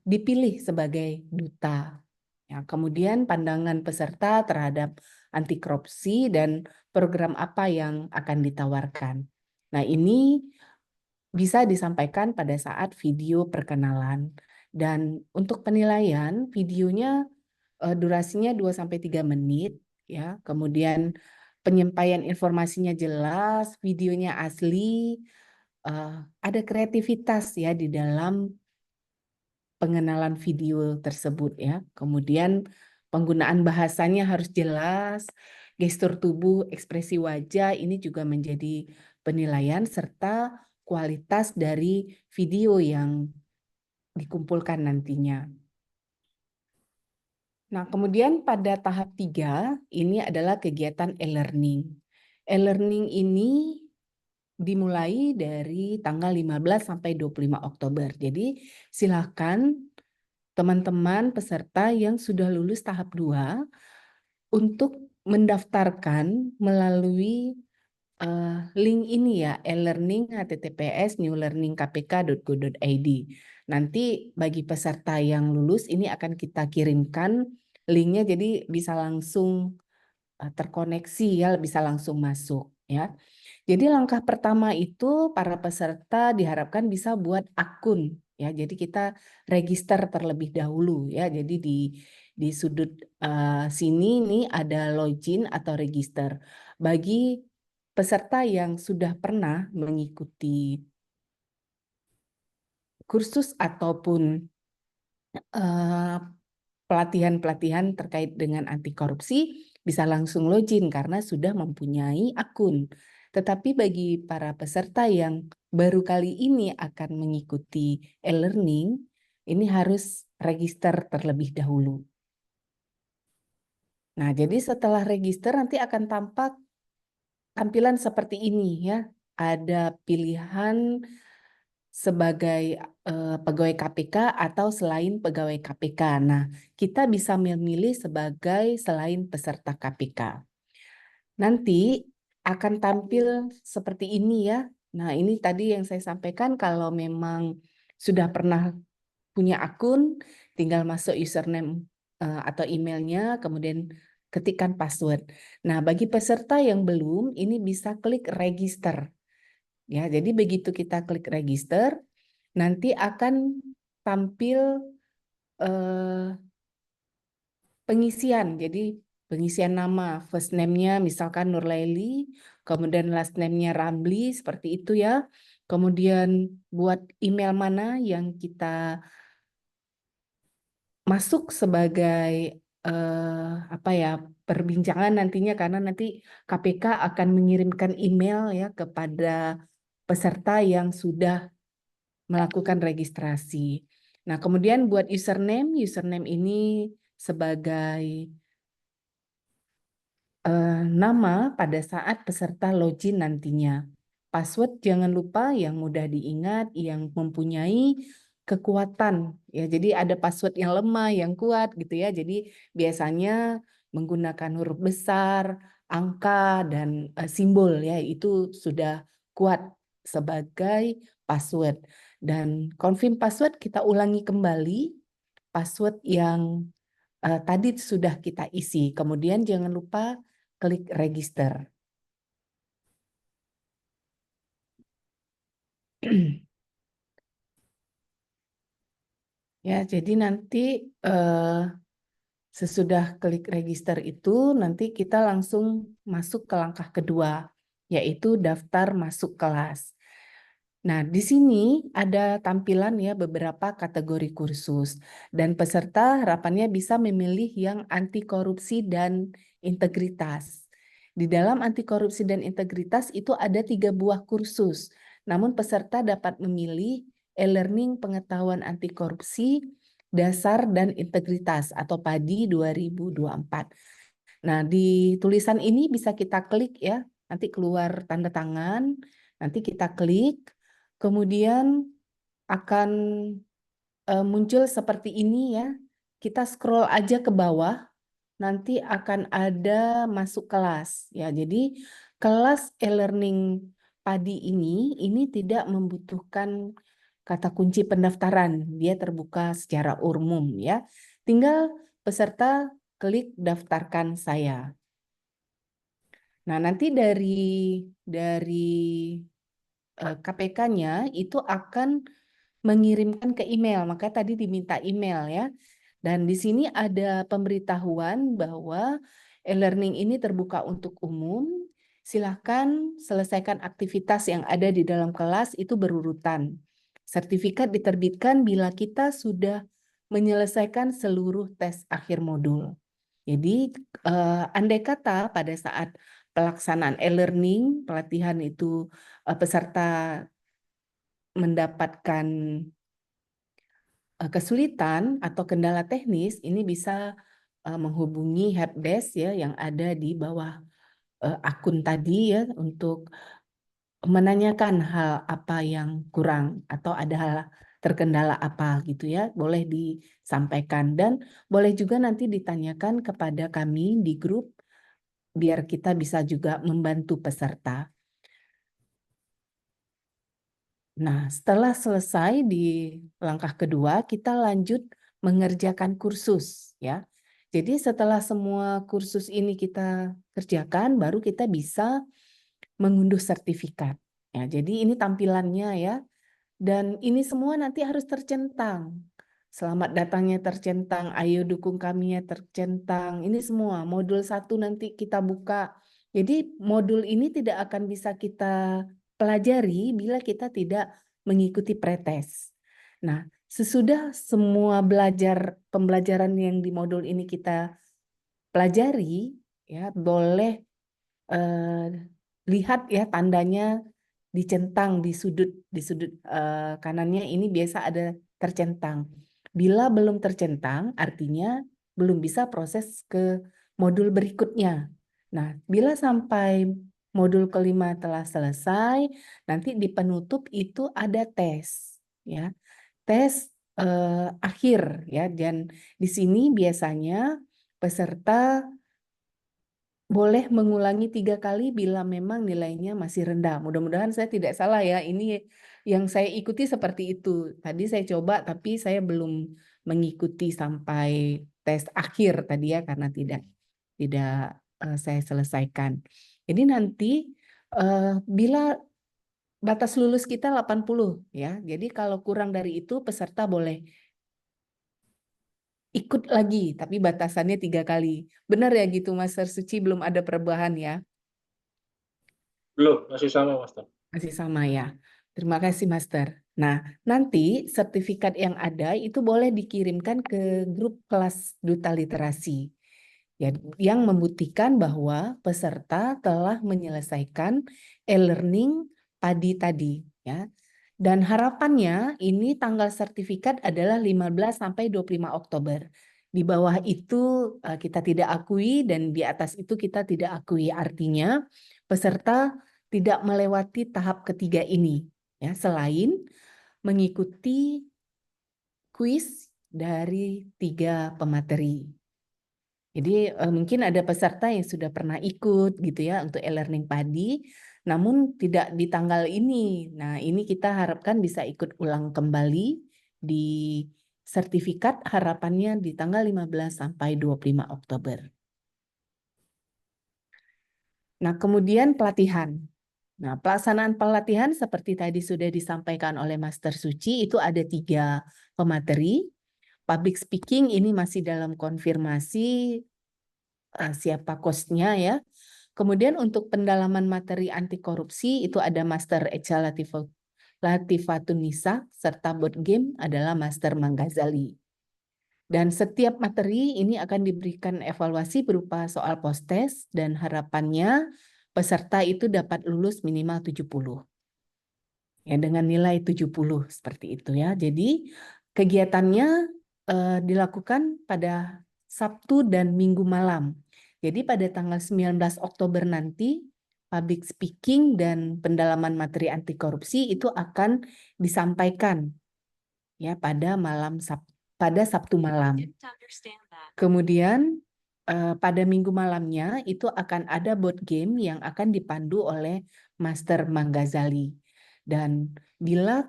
Speaker 5: dipilih sebagai duta. Ya, kemudian pandangan peserta terhadap anti korupsi dan program apa yang akan ditawarkan. Nah, ini bisa disampaikan pada saat video perkenalan. Dan untuk penilaian, videonya durasinya 2-3 menit. Ya, kemudian penyampaian informasinya jelas, videonya asli, ada kreativitas ya di dalam pengenalan video tersebut ya. Kemudian penggunaan bahasanya harus jelas, gestur tubuh, ekspresi wajah ini juga menjadi penilaian serta kualitas dari video yang dikumpulkan nantinya. Nah, kemudian pada tahap 3 ini adalah kegiatan e-learning. E-learning ini dimulai dari tanggal 15 sampai 25 Oktober. Jadi silakan teman-teman peserta yang sudah lulus tahap 2 untuk mendaftarkan melalui link ini ya, e-learning https://newlearningkpk.go.id. Nanti bagi peserta yang lulus ini akan kita kirimkan linknya, jadi bisa langsung terkoneksi ya, bisa langsung masuk ya. Jadi langkah pertama itu para peserta diharapkan bisa buat akun ya. Jadi kita register terlebih dahulu ya. Jadi di sudut sini nih ada login atau register. Bagi peserta yang sudah pernah mengikuti kursus ataupun pelatihan-pelatihan terkait dengan anti korupsi bisa langsung login karena sudah mempunyai akun. Tetapi bagi para peserta yang baru kali ini akan mengikuti e-learning, ini harus register terlebih dahulu. Nah, jadi setelah register nanti akan tampak tampilan seperti ini ya. Ada pilihan sebagai pegawai KPK atau selain pegawai KPK. Nah, kita bisa memilih sebagai selain peserta KPK. Nanti akan tampil seperti ini ya. Nah, ini tadi yang saya sampaikan kalau memang sudah pernah punya akun, tinggal masuk username atau emailnya, kemudian ketikkan password. Nah, bagi peserta yang belum, ini bisa klik register. Ya, jadi begitu kita klik register, nanti akan tampil pengisian. Jadi pengisian nama, first name-nya misalkan Nurlaili, kemudian last name-nya Ramli, seperti itu ya. Kemudian buat email mana yang kita masuk sebagai perbincangan nantinya, karena nanti KPK akan mengirimkan email ya kepada peserta yang sudah melakukan registrasi. Nah, kemudian buat username ini sebagai nama pada saat peserta login nantinya. Password jangan lupa yang mudah diingat, yang mempunyai kekuatan ya. Jadi ada password yang lemah, yang kuat gitu ya. Jadi biasanya menggunakan huruf besar, angka dan simbol ya, itu sudah kuat sebagai password. Dan confirm password kita ulangi kembali password yang tadi sudah kita isi. Kemudian jangan lupa klik register. Ya, jadi nanti sesudah klik register itu, nanti kita langsung masuk ke langkah kedua, yaitu daftar masuk kelas. Nah, di sini ada tampilan ya beberapa kategori kursus, dan peserta harapannya bisa memilih yang anti korupsi dan integritas. Di dalam anti korupsi dan integritas itu ada 3 buah kursus, namun peserta dapat memilih e-learning pengetahuan anti korupsi, dasar dan integritas atau PADI 2024. Nah, di tulisan ini bisa kita klik ya, nanti keluar tanda tangan, nanti kita klik, kemudian akan muncul seperti ini ya. Kita scroll aja ke bawah, nanti akan ada masuk kelas ya. Jadi kelas e-learning PADI ini tidak membutuhkan kata kunci pendaftaran, dia terbuka secara umum ya. Tinggal peserta klik daftarkan saya. Nah, nanti dari KPK-nya itu akan mengirimkan ke email, maka tadi diminta email ya. Dan di sini ada pemberitahuan bahwa e-learning ini terbuka untuk umum. Silahkan selesaikan aktivitas yang ada di dalam kelas itu berurutan. Sertifikat diterbitkan bila kita sudah menyelesaikan seluruh tes akhir modul. Jadi andai kata pada saat pelaksanaan e-learning, pelatihan itu peserta mendapatkan kesulitan atau kendala teknis, ini bisa menghubungi helpdesk ya yang ada di bawah akun tadi ya untuk menanyakan hal apa yang kurang atau ada hal terkendala apa gitu ya, boleh disampaikan dan boleh juga nanti ditanyakan kepada kami di grup biar kita bisa juga membantu peserta. Nah, setelah selesai di langkah kedua, kita lanjut mengerjakan kursus ya. Jadi setelah semua kursus ini kita kerjakan, baru kita bisa mengunduh sertifikat. Ya, jadi ini tampilannya ya. Dan ini semua nanti harus tercentang. Selamat datangnya tercentang, ayo dukung kaminya tercentang. Ini semua modul 1 nanti kita buka. Jadi modul ini tidak akan bisa kita pelajari bila kita tidak mengikuti pretest. Nah, sesudah semua pembelajaran yang di modul ini kita pelajari, ya boleh lihat ya tandanya dicentang di sudut kanannya ini biasa ada tercentang. Bila belum tercentang, artinya belum bisa proses ke modul berikutnya. Nah, bila sampai modul kelima telah selesai, nanti di penutup itu ada tes, ya, tes akhir, ya. Dan di sini biasanya peserta boleh mengulangi 3 kali bila memang nilainya masih rendah. Mudah-mudahan saya tidak salah ya. Ini yang saya ikuti seperti itu. Tadi saya coba tapi saya belum mengikuti sampai tes akhir tadi ya karena tidak saya selesaikan. Jadi nanti bila batas lulus kita 80 ya. Jadi kalau kurang dari itu peserta boleh ikut lagi, tapi batasannya 3 kali. Benar ya gitu, Master Suci, belum ada perubahan ya?
Speaker 3: Belum, masih sama, Master.
Speaker 5: Masih sama ya. Terima kasih, Master. Nah, nanti sertifikat yang ada itu boleh dikirimkan ke grup kelas Duta Literasi. Ya, yang membuktikan bahwa peserta telah menyelesaikan e-learning PADI tadi. Ya. Dan harapannya ini tanggal sertifikat adalah 15 sampai 25 Oktober. Di bawah itu kita tidak akui dan di atas itu kita tidak akui. Artinya peserta tidak melewati tahap ketiga ini. Ya, selain mengikuti kuis dari 3 pemateri. Jadi mungkin ada peserta yang sudah pernah ikut gitu ya untuk e-learning PADI, namun tidak di tanggal ini. Nah, ini kita harapkan bisa ikut ulang kembali di sertifikat, harapannya di tanggal 15 sampai 25 Oktober. Nah, kemudian pelatihan. Nah, pelaksanaan pelatihan seperti tadi sudah disampaikan oleh Master Suci, itu ada 3 pemateri. Public speaking ini masih dalam konfirmasi siapa coach-nya ya. Kemudian untuk pendalaman materi anti korupsi itu ada Master Echa Latifatun Nisa serta board game adalah Master Manggazali. Dan setiap materi ini akan diberikan evaluasi berupa soal post-test dan harapannya peserta itu dapat lulus minimal 70. Ya, dengan nilai 70 seperti itu ya. Jadi kegiatannya dilakukan pada Sabtu dan Minggu malam. Jadi pada tanggal 19 Oktober nanti public speaking dan pendalaman materi anti korupsi itu akan disampaikan ya pada Sabtu malam. Kemudian pada Minggu malamnya itu akan ada board game yang akan dipandu oleh Master Manggazali. Dan bila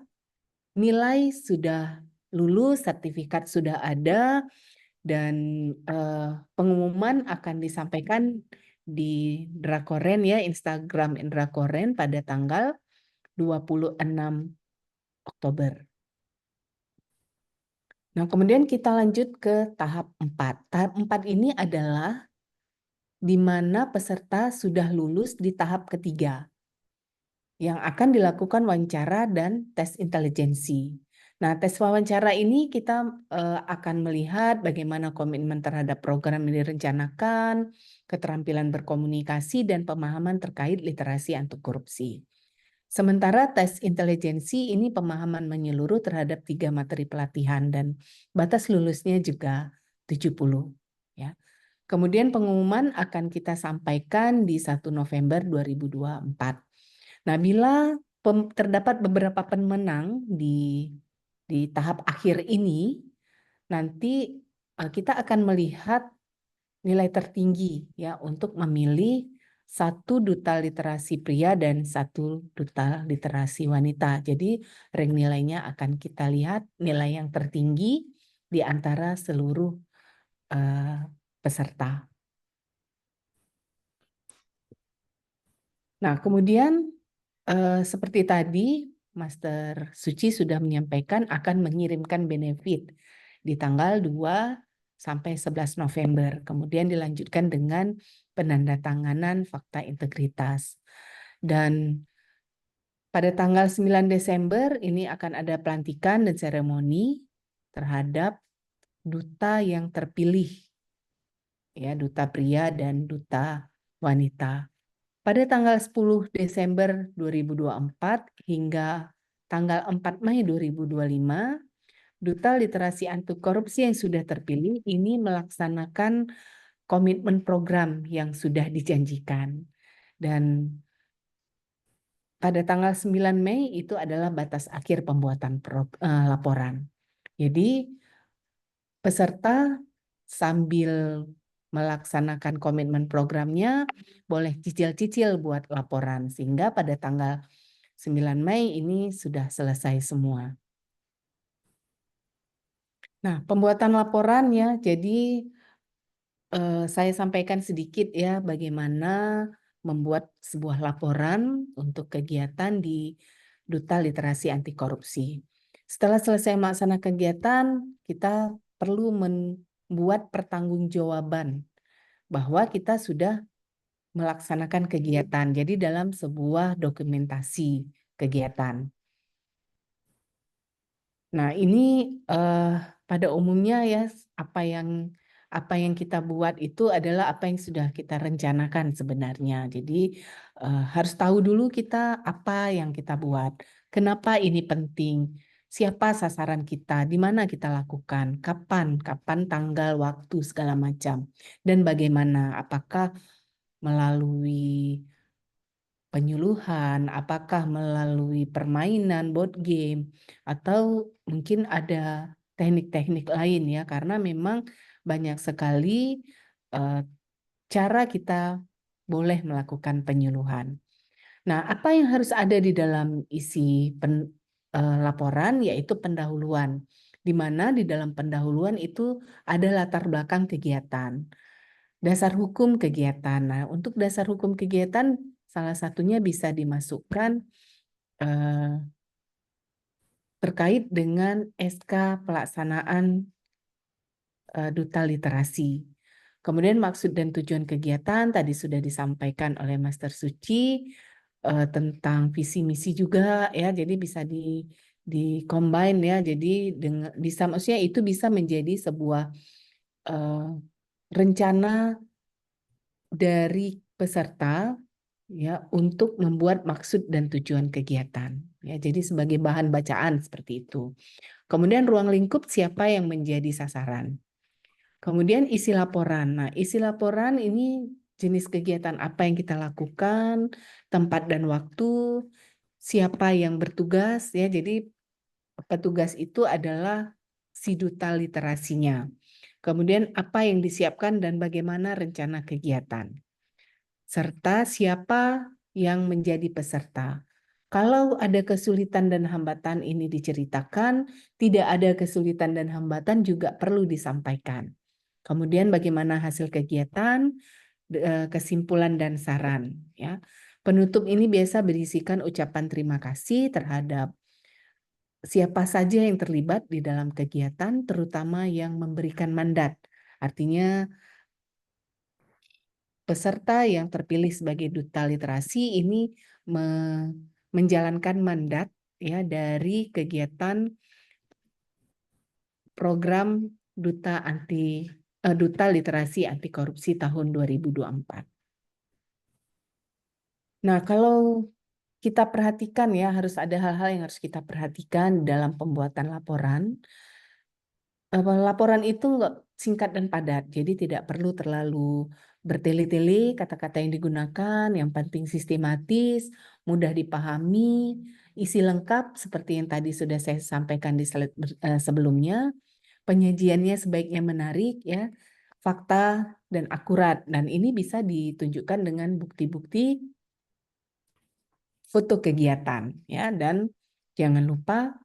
Speaker 5: nilai sudah lulus, sertifikat sudah ada, dan pengumuman akan disampaikan di Drakoren ya, Instagram Drakoren pada tanggal 26 Oktober. Nah, kemudian kita lanjut ke tahap 4. Tahap 4 ini adalah di mana peserta sudah lulus di tahap ketiga, yang akan dilakukan wawancara dan tes intelijensi. Nah, tes wawancara ini kita akan melihat bagaimana komitmen terhadap program yang direncanakan, keterampilan berkomunikasi, dan pemahaman terkait literasi anti korupsi. Sementara tes intelijensi ini pemahaman menyeluruh terhadap 3 materi pelatihan dan batas lulusnya juga 70. Ya. Kemudian pengumuman akan kita sampaikan di 1 November 2024. Nah, bila terdapat beberapa pemenang di tahap akhir ini, nanti kita akan melihat nilai tertinggi ya untuk memilih 1 duta literasi pria dan 1 duta literasi wanita. Jadi rank nilainya akan kita lihat nilai yang tertinggi di antara seluruh peserta. Nah, kemudian seperti tadi, Master Suci sudah menyampaikan akan mengirimkan benefit di tanggal 2 sampai 11 November. Kemudian dilanjutkan dengan penandatanganan fakta integritas. Dan pada tanggal 9 Desember ini akan ada pelantikan dan seremoni terhadap duta yang terpilih, ya, duta pria dan duta wanita. Pada tanggal 10 Desember 2024 hingga tanggal 4 Mei 2025, Duta Literasi Anti Korupsi yang sudah terpilih ini melaksanakan komitmen program yang sudah dijanjikan. Dan pada tanggal 9 Mei itu adalah batas akhir pembuatan laporan. Jadi peserta sambil melaksanakan komitmen programnya boleh cicil-cicil buat laporan sehingga pada tanggal 9 Mei ini sudah selesai semua. Nah, pembuatan laporannya jadi saya sampaikan sedikit ya bagaimana membuat sebuah laporan untuk kegiatan di Duta Literasi Anti Korupsi. Setelah selesai melaksanakan kegiatan, kita perlu membuat pertanggungjawaban bahwa kita sudah melaksanakan kegiatan. Jadi dalam sebuah dokumentasi kegiatan. Nah, ini pada umumnya ya apa yang kita buat itu adalah apa yang sudah kita rencanakan sebenarnya. Jadi harus tahu dulu kita apa yang kita buat, kenapa ini penting, siapa sasaran kita, di mana kita lakukan, kapan tanggal, waktu segala macam, dan bagaimana, apakah melalui penyuluhan, apakah melalui permainan board game, atau mungkin ada teknik-teknik lain ya, karena memang banyak sekali cara kita boleh melakukan penyuluhan. Nah, apa yang harus ada di dalam isi laporan yaitu pendahuluan, di mana di dalam pendahuluan itu ada latar belakang kegiatan. Dasar hukum kegiatan. Nah, untuk dasar hukum kegiatan salah satunya bisa dimasukkan terkait dengan SK pelaksanaan Duta Literasi. Kemudian maksud dan tujuan kegiatan tadi sudah disampaikan oleh Master Suci tentang visi misi juga ya. Jadi bisa di-combine ya. Jadi bisa maksudnya itu bisa menjadi sebuah rencana dari peserta ya untuk membuat maksud dan tujuan kegiatan ya, jadi sebagai bahan bacaan seperti itu. Kemudian ruang lingkup siapa yang menjadi sasaran, kemudian isi laporan. Nah, isi laporan ini jenis kegiatan apa yang kita lakukan, tempat dan waktu, siapa yang bertugas ya, jadi petugas itu adalah si duta literasinya. Kemudian apa yang disiapkan dan bagaimana rencana kegiatan, serta siapa yang menjadi peserta. Kalau ada kesulitan dan hambatan ini diceritakan, tidak ada kesulitan dan hambatan juga perlu disampaikan. Kemudian bagaimana hasil kegiatan, kesimpulan dan saran. Ya. Penutup ini biasa berisikan ucapan terima kasih terhadap siapa saja yang terlibat di dalam kegiatan, terutama yang memberikan mandat. Artinya peserta yang terpilih sebagai duta literasi ini menjalankan mandat ya dari kegiatan program Duta Literasi Anti Korupsi tahun 2024. Nah, kalau kita perhatikan ya, harus ada hal-hal yang harus kita perhatikan dalam pembuatan laporan. Laporan itu nggak singkat dan padat, jadi tidak perlu terlalu bertele-tele kata-kata yang digunakan, yang penting sistematis, mudah dipahami, isi lengkap seperti yang tadi sudah saya sampaikan di slide sebelumnya, penyajiannya sebaiknya menarik ya, fakta dan akurat, dan ini bisa ditunjukkan dengan bukti-bukti foto kegiatan ya, dan jangan lupa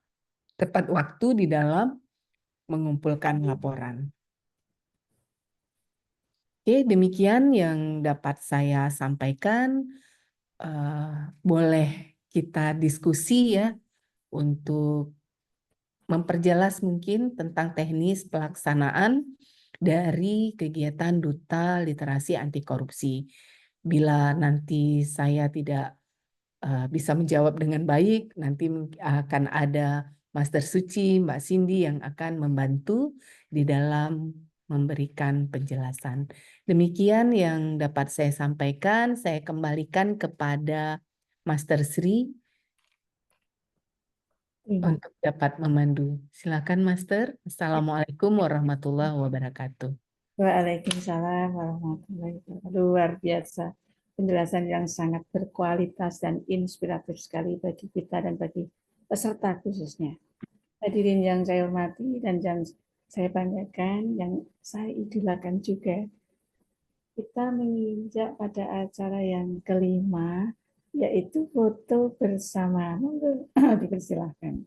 Speaker 5: tepat waktu di dalam mengumpulkan laporan. Oke, demikian yang dapat saya sampaikan. Boleh kita diskusi ya untuk memperjelas mungkin tentang teknis pelaksanaan dari kegiatan Duta Literasi Anti Korupsi. Bila nanti saya tidak bisa menjawab dengan baik, nanti akan ada Master Suci, Mbak Cindy yang akan membantu di dalam memberikan penjelasan. Demikian yang dapat saya sampaikan. Saya kembalikan kepada Master Sri
Speaker 1: Terima
Speaker 5: untuk dapat memandu. Silakan Master. Assalamualaikum warahmatullahi wabarakatuh.
Speaker 1: Waalaikumsalam warahmatullahi wabarakatuh. Luar biasa. Penjelasan yang sangat berkualitas dan inspiratif sekali bagi kita dan bagi peserta khususnya. Hadirin yang saya hormati dan yang saya banggakan, yang saya idolakan juga, kita menginjak pada acara yang kelima, yaitu foto bersama. Monggo dipersilahkan.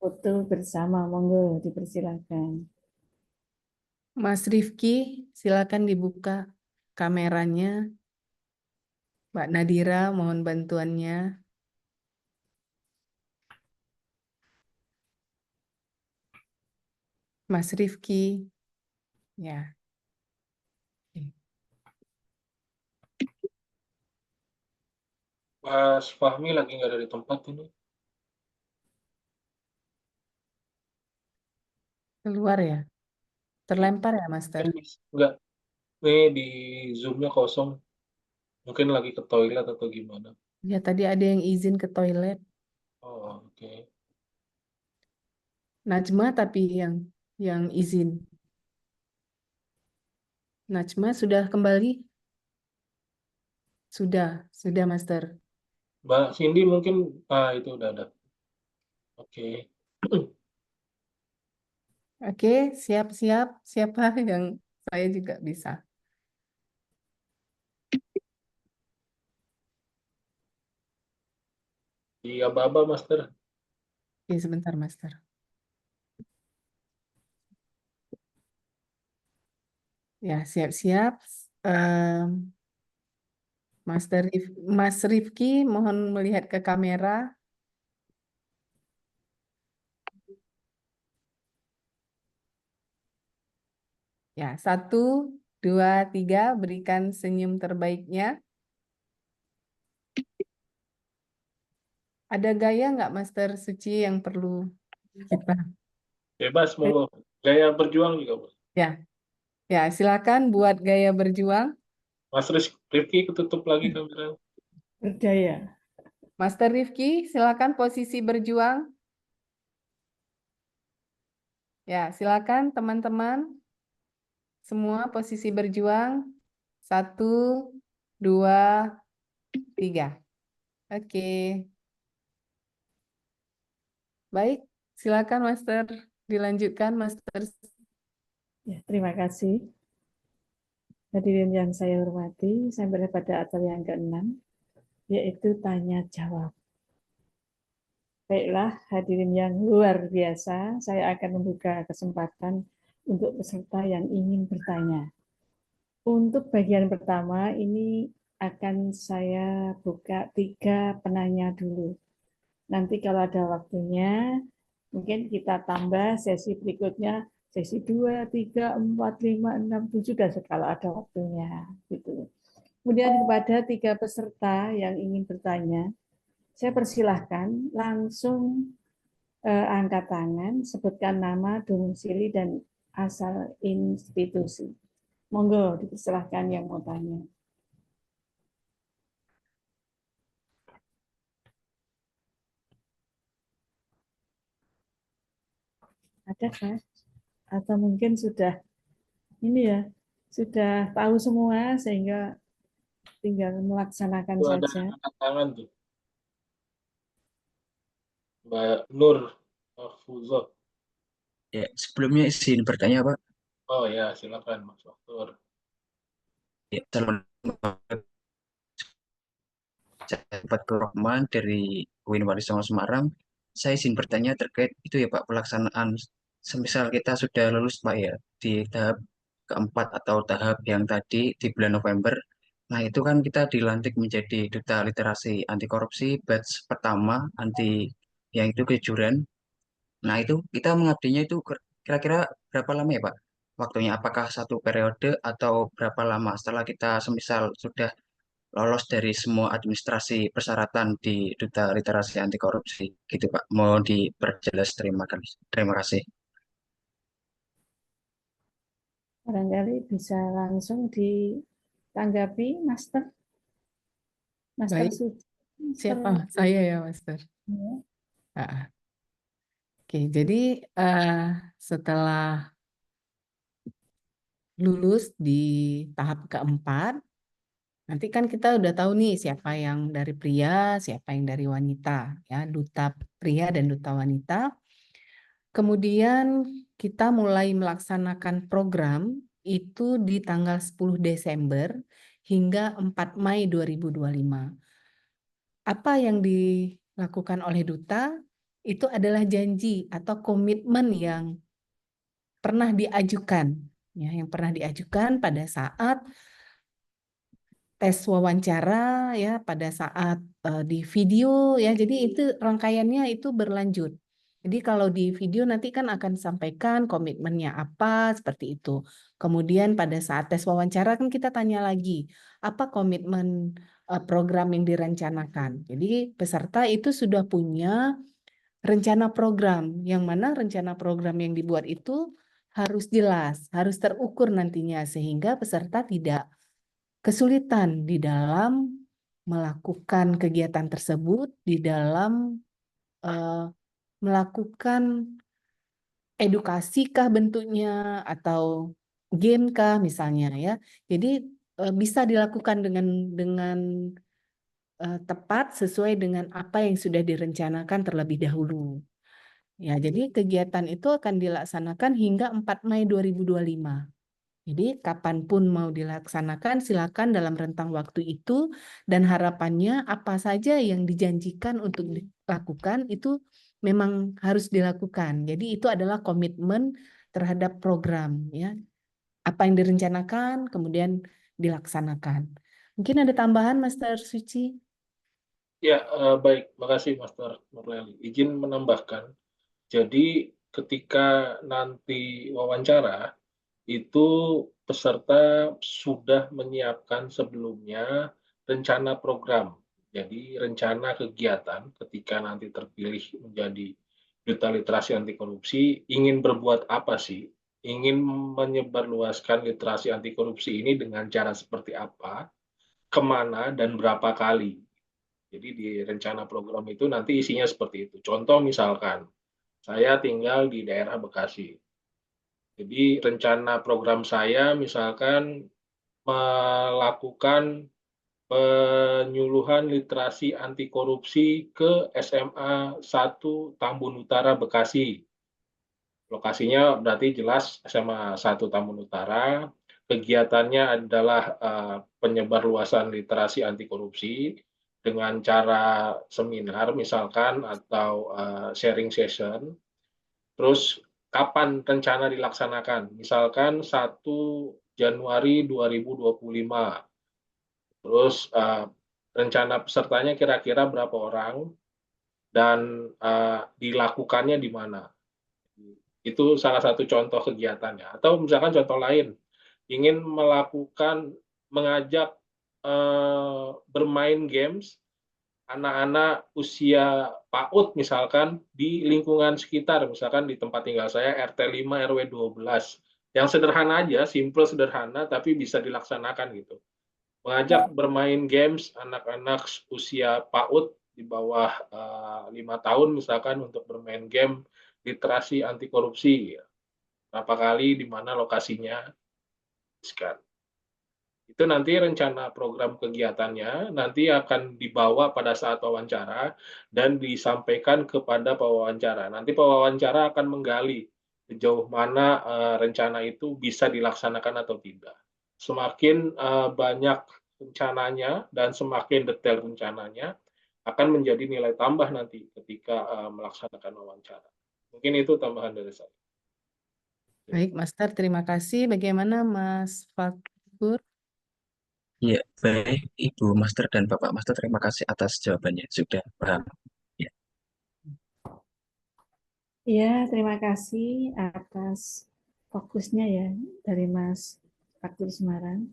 Speaker 1: Foto bersama, monggo dipersilahkan.
Speaker 5: Mas Rifki, silakan dibuka kameranya. Mbak Nadira, mohon bantuannya. Mas Rifki, ya. Oke.
Speaker 3: Mas Fahmi lagi nggak ada di tempat ini.
Speaker 5: Keluar ya? Terlempar ya, Master?
Speaker 3: Enggak, nih di Zoom-nya kosong. Mungkin lagi ke toilet atau gimana.
Speaker 5: Ya, tadi ada yang izin ke toilet.
Speaker 3: Oh, oke.
Speaker 5: Najma tapi yang izin. Najma sudah kembali? Sudah Master.
Speaker 3: Mbak Cindy mungkin, itu udah ada. Oke.
Speaker 5: Oke, siap-siap. Siapa yang saya juga bisa.
Speaker 3: Di aba-aba, Master.
Speaker 5: Oke, sebentar, Master. Ya, siap-siap. Mas Rifki, mohon melihat ke kamera. Ya, 1, 2, 3, berikan senyum terbaiknya. Ada gaya nggak, Master Suci, yang perlu kita?
Speaker 3: Bebas, monggo. Gaya berjuang juga, Bu.
Speaker 5: Ya, silakan buat gaya berjuang.
Speaker 3: Mas Rifki ketutup lagi kamera.
Speaker 1: Berdaya.
Speaker 5: Master Rifki, silakan posisi berjuang. Ya, silakan teman-teman. Semua posisi berjuang. 1, 2, 3. Oke. Baik, silakan Master. Dilanjutkan, Master.
Speaker 1: Ya, terima kasih. Hadirin yang saya hormati, saya berada pada acara yang ke-6, yaitu tanya jawab. Baiklah, hadirin yang luar biasa, saya akan membuka kesempatan untuk peserta yang ingin bertanya. Untuk bagian pertama, ini akan saya buka 3 penanya dulu. Nanti kalau ada waktunya, mungkin kita tambah sesi berikutnya, sesi 2, 3, 4, 5, 6, 7, dan kalau ada waktunya. Gitu. Kemudian kepada 3 peserta yang ingin bertanya, saya persilahkan langsung angkat tangan, sebutkan nama, domisili, dan asal institusi. Monggo, dipersilahkan yang mau tanya. Ada kan? Atau mungkin sudah ini ya, sudah tahu semua sehingga tinggal melaksanakan
Speaker 3: Itu ada
Speaker 1: saja.
Speaker 3: angkat tangan tuh. Mbak Nur Mahfuzah.
Speaker 6: Ya, sebelumnya izin bertanya, Pak.
Speaker 3: Oh ya, silakan Mas Faktur.
Speaker 6: Ya, saya Fatur Rahman dari UIN Wali Songo Semarang. Saya izin bertanya terkait itu ya Pak, pelaksanaan semisal kita sudah lulus Pak ya di tahap keempat atau tahap yang tadi di bulan November. Nah, itu kan kita dilantik menjadi Duta Literasi Anti Korupsi batch pertama yang itu kejuran. Nah, itu kita mengabdinya itu kira-kira berapa lama ya, Pak? Waktunya apakah satu periode atau berapa lama setelah kita semisal sudah lolos dari semua administrasi persyaratan di Duta Literasi Anti Korupsi gitu, Pak? Mau diperjelas, terima kasih. Terima kasih.
Speaker 1: Barangkali bisa langsung ditanggapi, Master. Master
Speaker 5: Baik,
Speaker 1: Suci. Master.
Speaker 5: siapa? Saya ya, Master.
Speaker 1: Ya.
Speaker 5: Ah, Oke, jadi setelah lulus di tahap keempat, nanti kan kita udah tahu nih siapa yang dari pria, siapa yang dari wanita, ya, duta pria dan duta wanita. Kemudian kita mulai melaksanakan program itu di tanggal 10 Desember hingga 4 Mai 2025. Apa yang dilakukan oleh duta itu adalah janji atau komitmen yang pernah diajukan, ya, yang pernah diajukan pada saat tes wawancara, ya, pada saat di video, ya. Jadi itu rangkaiannya itu berlanjut. Jadi kalau di video nanti kan akan sampaikan komitmennya apa, seperti itu. Kemudian pada saat tes wawancara kan kita tanya lagi, apa komitmen program yang direncanakan. Jadi peserta itu sudah punya rencana program, yang mana rencana program yang dibuat itu harus jelas, harus terukur nantinya, sehingga peserta tidak kesulitan di dalam melakukan kegiatan tersebut, di dalam melakukan edukasi kah bentuknya, atau game kah misalnya, ya. Jadi bisa dilakukan dengan tepat sesuai dengan apa yang sudah direncanakan terlebih dahulu. Ya, jadi kegiatan itu akan dilaksanakan hingga 4 Mai 2025. Jadi kapanpun mau dilaksanakan, silakan dalam rentang waktu itu, dan harapannya apa saja yang dijanjikan untuk dilakukan itu memang harus dilakukan. Jadi itu adalah komitmen terhadap program, ya. Apa yang direncanakan kemudian dilaksanakan. Mungkin ada tambahan, Master Suci?
Speaker 3: Ya, baik. Makasih, Master Nurleli. Izin menambahkan. Jadi, ketika nanti wawancara, itu peserta sudah menyiapkan sebelumnya rencana program. Jadi rencana kegiatan ketika nanti terpilih menjadi Duta Literasi Anti Korupsi, ingin berbuat apa sih? Ingin menyebarluaskan literasi anti korupsi ini dengan cara seperti apa, kemana, dan berapa kali. Jadi di rencana program itu nanti isinya seperti itu. Contoh misalkan, saya tinggal di daerah Bekasi. Jadi rencana program saya misalkan melakukan penyuluhan literasi anti korupsi ke SMA 1 Tambun Utara Bekasi. Lokasinya berarti jelas SMA 1 Tambun Utara. Kegiatannya adalah penyebarluasan literasi anti korupsi dengan cara seminar misalkan atau sharing session. Terus kapan rencana dilaksanakan? Misalkan 1 Januari 2025. Terus rencana pesertanya kira-kira berapa orang dan dilakukannya di mana? Itu salah satu contoh kegiatannya. Atau misalkan contoh lain, ingin mengajak bermain games anak-anak usia PAUD misalkan di lingkungan sekitar, misalkan di tempat tinggal saya RT 5 RW 12. Yang sederhana aja, simple sederhana tapi bisa dilaksanakan gitu. Mengajak bermain games anak-anak usia PAUD di bawah 5 tahun misalkan untuk bermain game literasi anti korupsi. Berapa kali, di mana lokasinya. Itu nanti rencana program kegiatannya nanti akan dibawa pada saat wawancara dan disampaikan kepada pewawancara. Nanti pewawancara akan menggali sejauh mana rencana itu bisa dilaksanakan atau tidak. Semakin banyak rencananya dan semakin detail rencananya akan menjadi nilai tambah nanti ketika melaksanakan wawancara. Mungkin itu tambahan dari saya.
Speaker 5: Baik, Master, terima kasih. Bagaimana Mas Fakur?
Speaker 6: Ya, baik Ibu Master dan Bapak Master, terima kasih atas jawabannya. Sudah paham. Ya,
Speaker 1: Ya, terima kasih atas fokusnya ya dari Mas Fakur Semarang.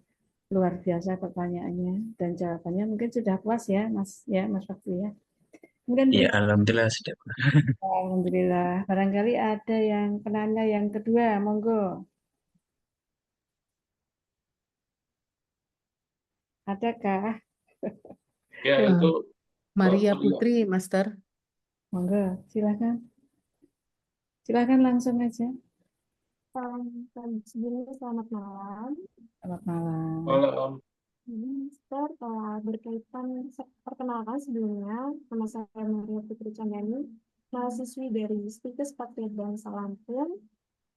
Speaker 1: Luar biasa pertanyaannya dan jawabannya mungkin sudah puas ya Mas Fakur ya. Mungkin
Speaker 6: ya Alhamdulillah sudah paham.
Speaker 1: Alhamdulillah. Barangkali ada yang penanya yang kedua, monggo. Adakah?
Speaker 3: Ya, itu
Speaker 5: Maria
Speaker 3: beliau.
Speaker 5: Putri, Master.
Speaker 1: Monggo, silakan. Silakan langsung aja.
Speaker 4: Sebelumnya selamat malam.
Speaker 1: Selamat malam.
Speaker 3: Malam.
Speaker 4: Master, berkaitan, perkenalkan sebelumnya, nama saya Maria Putri Candani, mahasiswi dari Stikes Patriot Bangsa Lampung.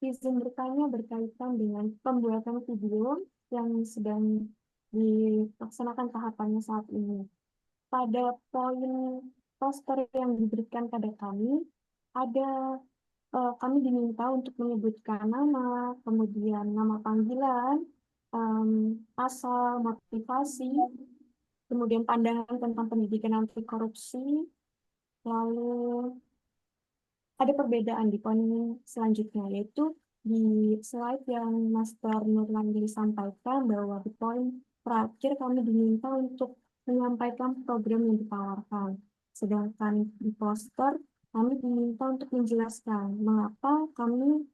Speaker 4: Izin bertanya berkaitan dengan pembuatan video yang sedang dilaksanakan tahapannya saat ini. Pada poin poster yang diberikan pada kami, kami diminta untuk menyebutkan nama, kemudian nama panggilan, asal, motivasi, kemudian pandangan tentang pendidikan anti korupsi, lalu ada perbedaan di poin selanjutnya, yaitu di slide yang Master Nurlandi sampaikan bahwa di poin terakhir kami diminta untuk menyampaikan program yang ditawarkan. Sedangkan di poster kami diminta untuk menjelaskan mengapa kami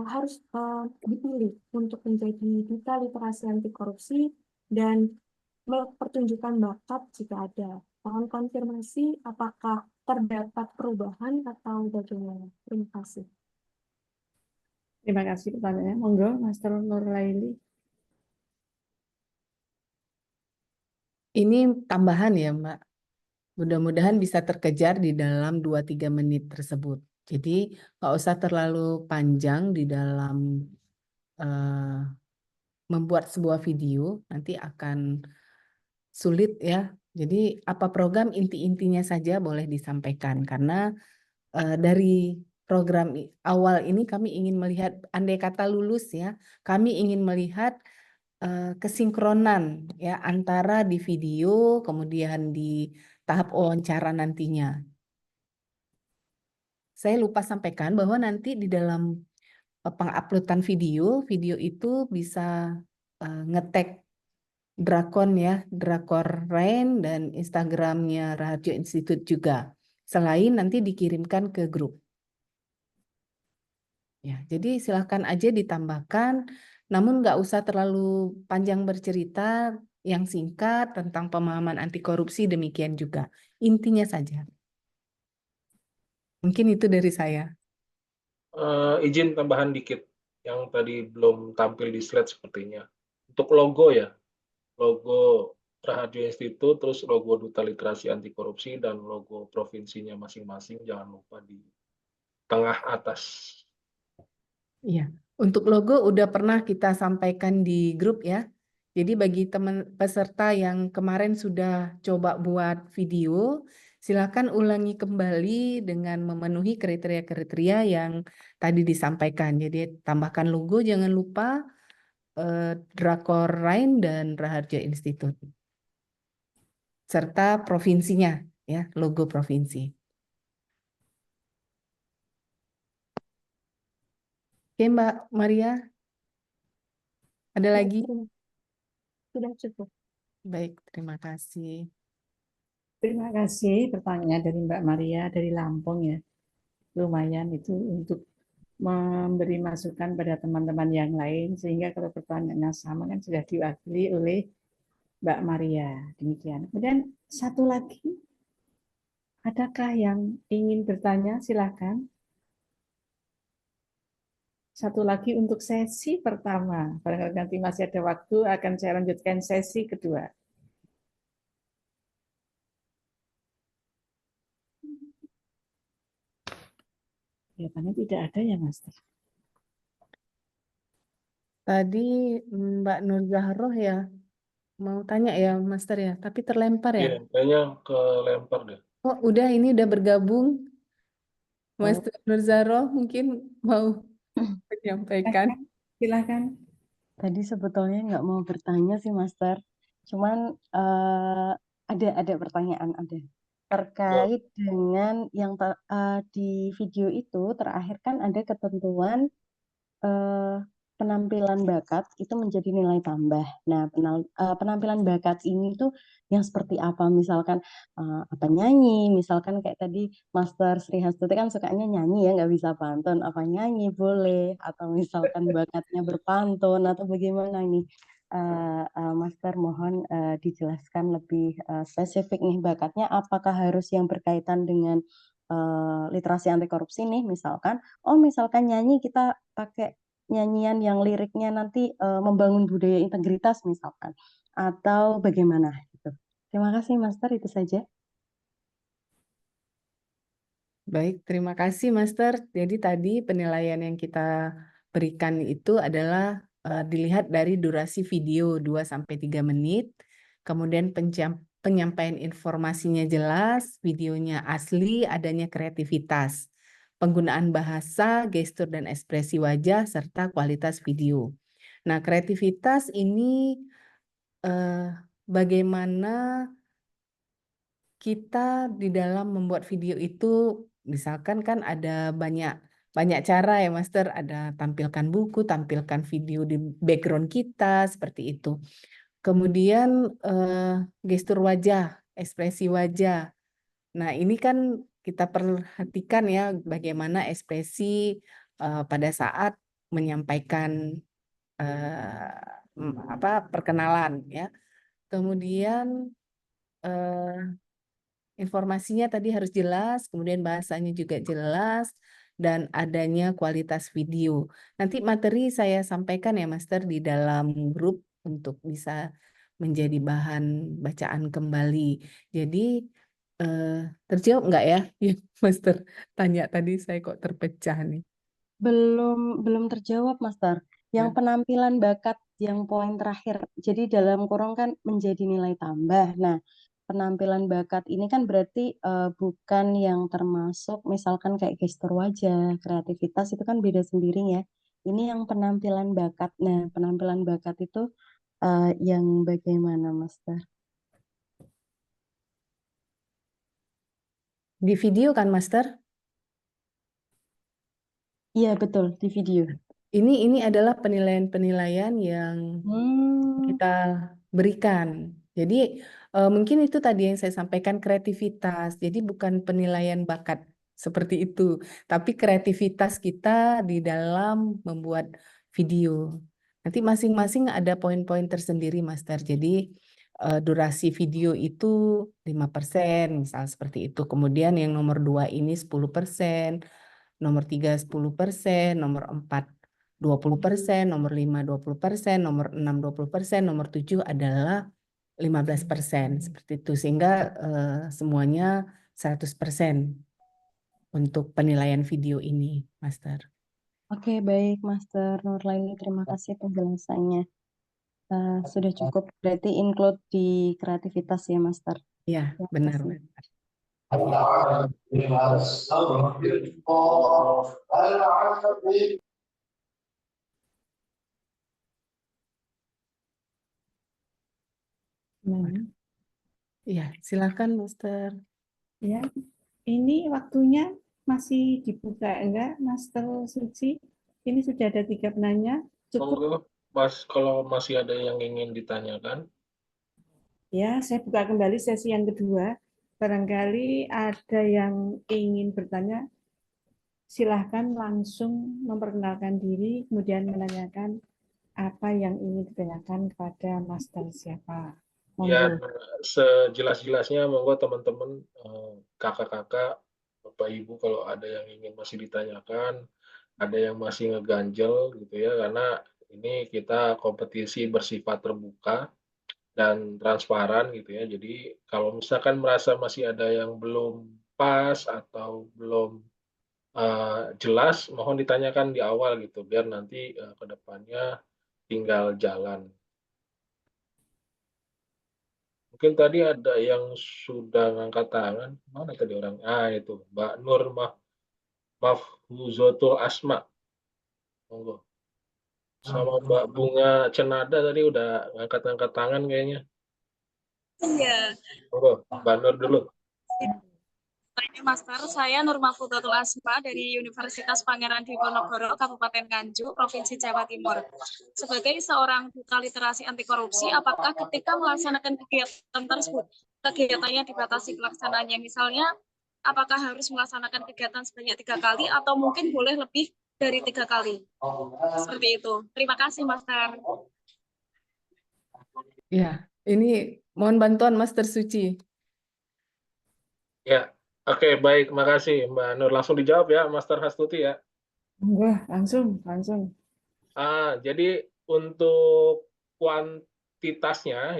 Speaker 4: harus dipilih untuk menjadi duta literasi anti korupsi dan mempertunjukkan bakat jika ada. Mohon konfirmasi apakah terdapat perubahan atau bagaimana. Terima kasih.
Speaker 1: Terima kasih pertanyaannya. Monggo, Master Nurlaili.
Speaker 5: Ini tambahan ya, Mbak. Mudah-mudahan bisa terkejar di dalam 2-3 menit tersebut. Jadi nggak usah terlalu panjang di dalam membuat sebuah video, nanti akan sulit ya. Jadi apa program inti-intinya saja boleh disampaikan. Karena dari program awal ini kami ingin melihat, andai kata lulus ya, kami ingin melihat kesinkronan ya antara di video kemudian di tahap wawancara nantinya. Saya lupa sampaikan bahwa nanti di dalam penguploadan video itu bisa nge-tag Drakon ya, Drakor Rain dan Instagramnya Raharjo Institute juga. Selain nanti dikirimkan ke grup. Ya, jadi silakan aja ditambahkan, namun nggak usah terlalu panjang bercerita, yang singkat tentang pemahaman anti korupsi demikian juga. Intinya saja. Mungkin itu dari saya.
Speaker 3: Izin tambahan dikit yang tadi belum tampil di slide sepertinya. Untuk logo ya, logo Raharjo Institute, terus logo Duta Literasi Anti Korupsi, dan logo provinsinya masing-masing, jangan lupa di tengah atas.
Speaker 5: Iya, untuk logo udah pernah kita sampaikan di grup ya. Jadi bagi teman peserta yang kemarin sudah coba buat video, silakan ulangi kembali dengan memenuhi kriteria-kriteria yang tadi disampaikan. Jadi tambahkan logo, jangan lupa Drakor Rain dan Raharjo Institute. Serta provinsinya ya, logo provinsi. Oke, Mbak Maria. Ada lagi?
Speaker 4: Sudah cukup.
Speaker 5: Baik, terima kasih.
Speaker 1: Terima kasih pertanyaan dari Mbak Maria dari Lampung ya. Lumayan itu untuk memberi masukan pada teman-teman yang lain sehingga kalau pertanyaannya sama kan sudah diwakili oleh Mbak Maria. Demikian. Kemudian satu lagi, adakah yang ingin bertanya? Silakan. Satu lagi untuk sesi pertama. Barangkali nanti masih ada waktu, akan saya lanjutkan sesi kedua. Kelihatannya tidak ada ya, Master.
Speaker 5: Tadi Mbak Nur Zahroh ya mau tanya ya, Master ya, tapi terlempar ya.
Speaker 3: Iya, kayaknya kelempar deh.
Speaker 5: Oh, udah ini udah bergabung.
Speaker 1: Oh,
Speaker 5: Master Nur Zahroh mungkin mau menyampaikan.
Speaker 1: Silakan.
Speaker 7: Tadi sebetulnya nggak mau bertanya sih, Master. Cuman ada pertanyaan
Speaker 3: Ya,
Speaker 7: terkait dengan yang di video itu terakhir kan ada ketentuan eh, penampilan bakat itu menjadi nilai tambah. Nah, penampilan bakat ini tuh yang seperti apa? Misalkan apa nyanyi, misalkan kayak tadi Master Sri Hastuti kan sukanya nyanyi ya, nggak bisa pantun. Apa nyanyi boleh? Atau misalkan bakatnya berpantun atau bagaimana ini? Master mohon dijelaskan lebih spesifik nih bakatnya. Apakah harus yang berkaitan dengan literasi anti korupsi nih, misalkan, misalkan nyanyi kita pakai nyanyian yang liriknya nanti membangun budaya integritas misalkan atau bagaimana gitu. Terima kasih Master, itu saja.
Speaker 5: Baik, terima kasih Master. Jadi tadi penilaian yang kita berikan itu adalah dilihat dari durasi video 2-3 menit, kemudian penyampaian informasinya jelas, videonya asli, adanya kreativitas, penggunaan bahasa, gestur dan ekspresi wajah, serta kualitas video. Nah, kreativitas ini bagaimana kita di dalam membuat video itu, misalkan kan ada banyak cara ya Master, ada tampilkan buku, tampilkan video di background kita, seperti itu. Kemudian gestur wajah, ekspresi wajah. Nah, ini kan kita perhatikan ya bagaimana ekspresi pada saat menyampaikan perkenalan ya. Kemudian informasinya tadi harus jelas, kemudian bahasanya juga jelas, dan adanya kualitas video. Nanti materi saya sampaikan ya Master di dalam grup untuk bisa menjadi bahan bacaan kembali. Jadi terjawab nggak ya? Ya, Master tanya tadi saya kok terpecah nih.
Speaker 7: Belum terjawab Master. Yang
Speaker 5: Ya.
Speaker 7: penampilan bakat yang poin terakhir. Jadi dalam kurung kan menjadi nilai tambah. Nah, penampilan bakat ini kan berarti bukan yang termasuk misalkan kayak gestur wajah, kreativitas itu kan beda sendiri ya. Ini yang penampilan bakat. Nah, penampilan bakat itu yang bagaimana, Master?
Speaker 5: Di video kan Master?
Speaker 7: Iya, betul, di video.
Speaker 5: Ini adalah penilaian-penilaian yang kita berikan. Jadi mungkin itu tadi yang saya sampaikan kreativitas. Jadi bukan penilaian bakat seperti itu, tapi kreativitas kita di dalam membuat video. Nanti masing-masing ada poin-poin tersendiri, Master. Jadi durasi video itu 5%, misal seperti itu. Kemudian yang nomor 2 ini 10%, nomor 3 10%, nomor 4 20%, nomor 5 20%, nomor 6 20%, nomor 7 adalah 15%, seperti itu. Sehingga semuanya 100% untuk penilaian video ini, Master.
Speaker 7: Oke, baik Master Nurlaini, terima kasih penjelasannya. Sudah cukup, berarti include di kreativitas ya Master.
Speaker 5: Ya,
Speaker 7: Terima
Speaker 5: benar.
Speaker 7: kasih.
Speaker 5: Iya, silakan Master.
Speaker 1: Ya, ini waktunya masih dibuka enggak, Master Suci? Ini sudah ada 3 penanya. Cukup.
Speaker 3: Monggo, Mas, kalau masih ada yang ingin ditanyakan.
Speaker 1: Ya, saya buka kembali sesi yang kedua. Barangkali ada yang ingin bertanya, silahkan langsung memperkenalkan diri, kemudian menanyakan apa yang ingin ditanyakan kepada Master siapa.
Speaker 3: Ya,
Speaker 1: Monggo.
Speaker 3: sejelas-jelasnya monggo teman-teman, kakak-kakak, Bapak Ibu kalau ada yang ingin masih ditanyakan, ada yang masih ngeganjel gitu ya, karena ini kita kompetisi bersifat terbuka dan transparan gitu ya. Jadi kalau misalkan merasa masih ada yang belum pas atau belum jelas, mohon ditanyakan di awal gitu, biar nanti ke depannya tinggal jalan. Mungkin tadi ada yang sudah ngangkat tangan. Mana tadi orang? Itu Mbak Nur Mahfuzotul Asma. Monggo. Sama Mbak Bunga Cenada tadi udah angkat-angkat tangan kayaknya.
Speaker 8: Iya,
Speaker 3: Monggo, Mbak Nur dulu.
Speaker 8: ini Master, saya Nur Mahfudatul Asma dari Universitas Pangeran Diponegoro, Kabupaten Nganjuk, Provinsi Jawa Timur. Sebagai seorang duta literasi anti korupsi, apakah ketika melaksanakan kegiatan tersebut, kegiatannya dibatasi pelaksanaannya? Misalnya, apakah harus melaksanakan kegiatan sebanyak 3 kali atau mungkin boleh lebih dari 3 kali? Seperti itu. Terima kasih, Master.
Speaker 5: Ya, ini mohon bantuan Master Suci.
Speaker 3: Ya, oke, baik, makasih Mbak Nur. Langsung dijawab ya, Master Hastuti ya.
Speaker 1: Enggak, langsung.
Speaker 3: Jadi untuk kuantitasnya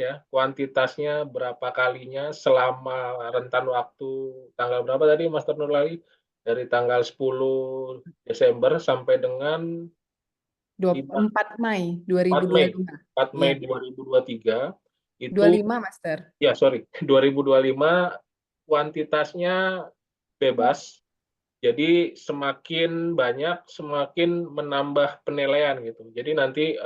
Speaker 3: berapa kalinya selama rentan waktu tanggal berapa tadi Master Nur lagi? Dari tanggal 10 Desember sampai dengan
Speaker 5: 4 Mei
Speaker 3: 4 Mei
Speaker 5: 2025.
Speaker 3: 4 Mei
Speaker 5: Ya,
Speaker 3: 2023 itu
Speaker 5: 25 Master.
Speaker 3: ya sorry 2025 kuantitasnya bebas. Jadi semakin banyak, semakin menambah penilaian gitu. Jadi nanti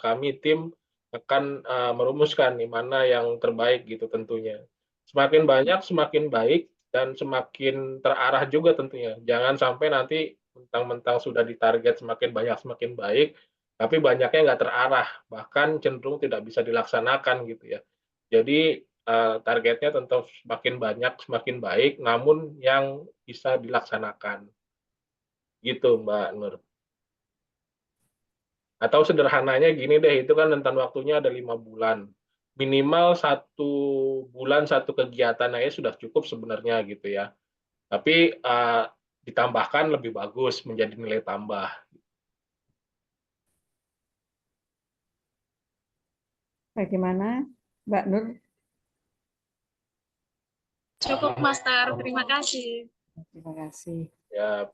Speaker 3: kami tim akan merumuskan nih mana yang terbaik gitu tentunya. Semakin banyak, semakin baik dan semakin terarah juga tentunya. Jangan sampai nanti mentang-mentang sudah ditarget semakin banyak, semakin baik, tapi banyaknya nggak terarah, bahkan cenderung tidak bisa dilaksanakan gitu ya. Jadi targetnya tentu semakin banyak, semakin baik, namun yang bisa dilaksanakan. Gitu, Mbak Nur. Atau sederhananya gini deh, itu kan rentan waktunya ada 5 bulan. Minimal 1 bulan, 1 kegiatan aja sudah cukup sebenarnya gitu ya. Tapi ditambahkan lebih bagus menjadi nilai tambah.
Speaker 1: Bagaimana, Mbak Nur?
Speaker 8: Cukup, Master. Terima kasih.
Speaker 1: Terima kasih.
Speaker 3: Ya,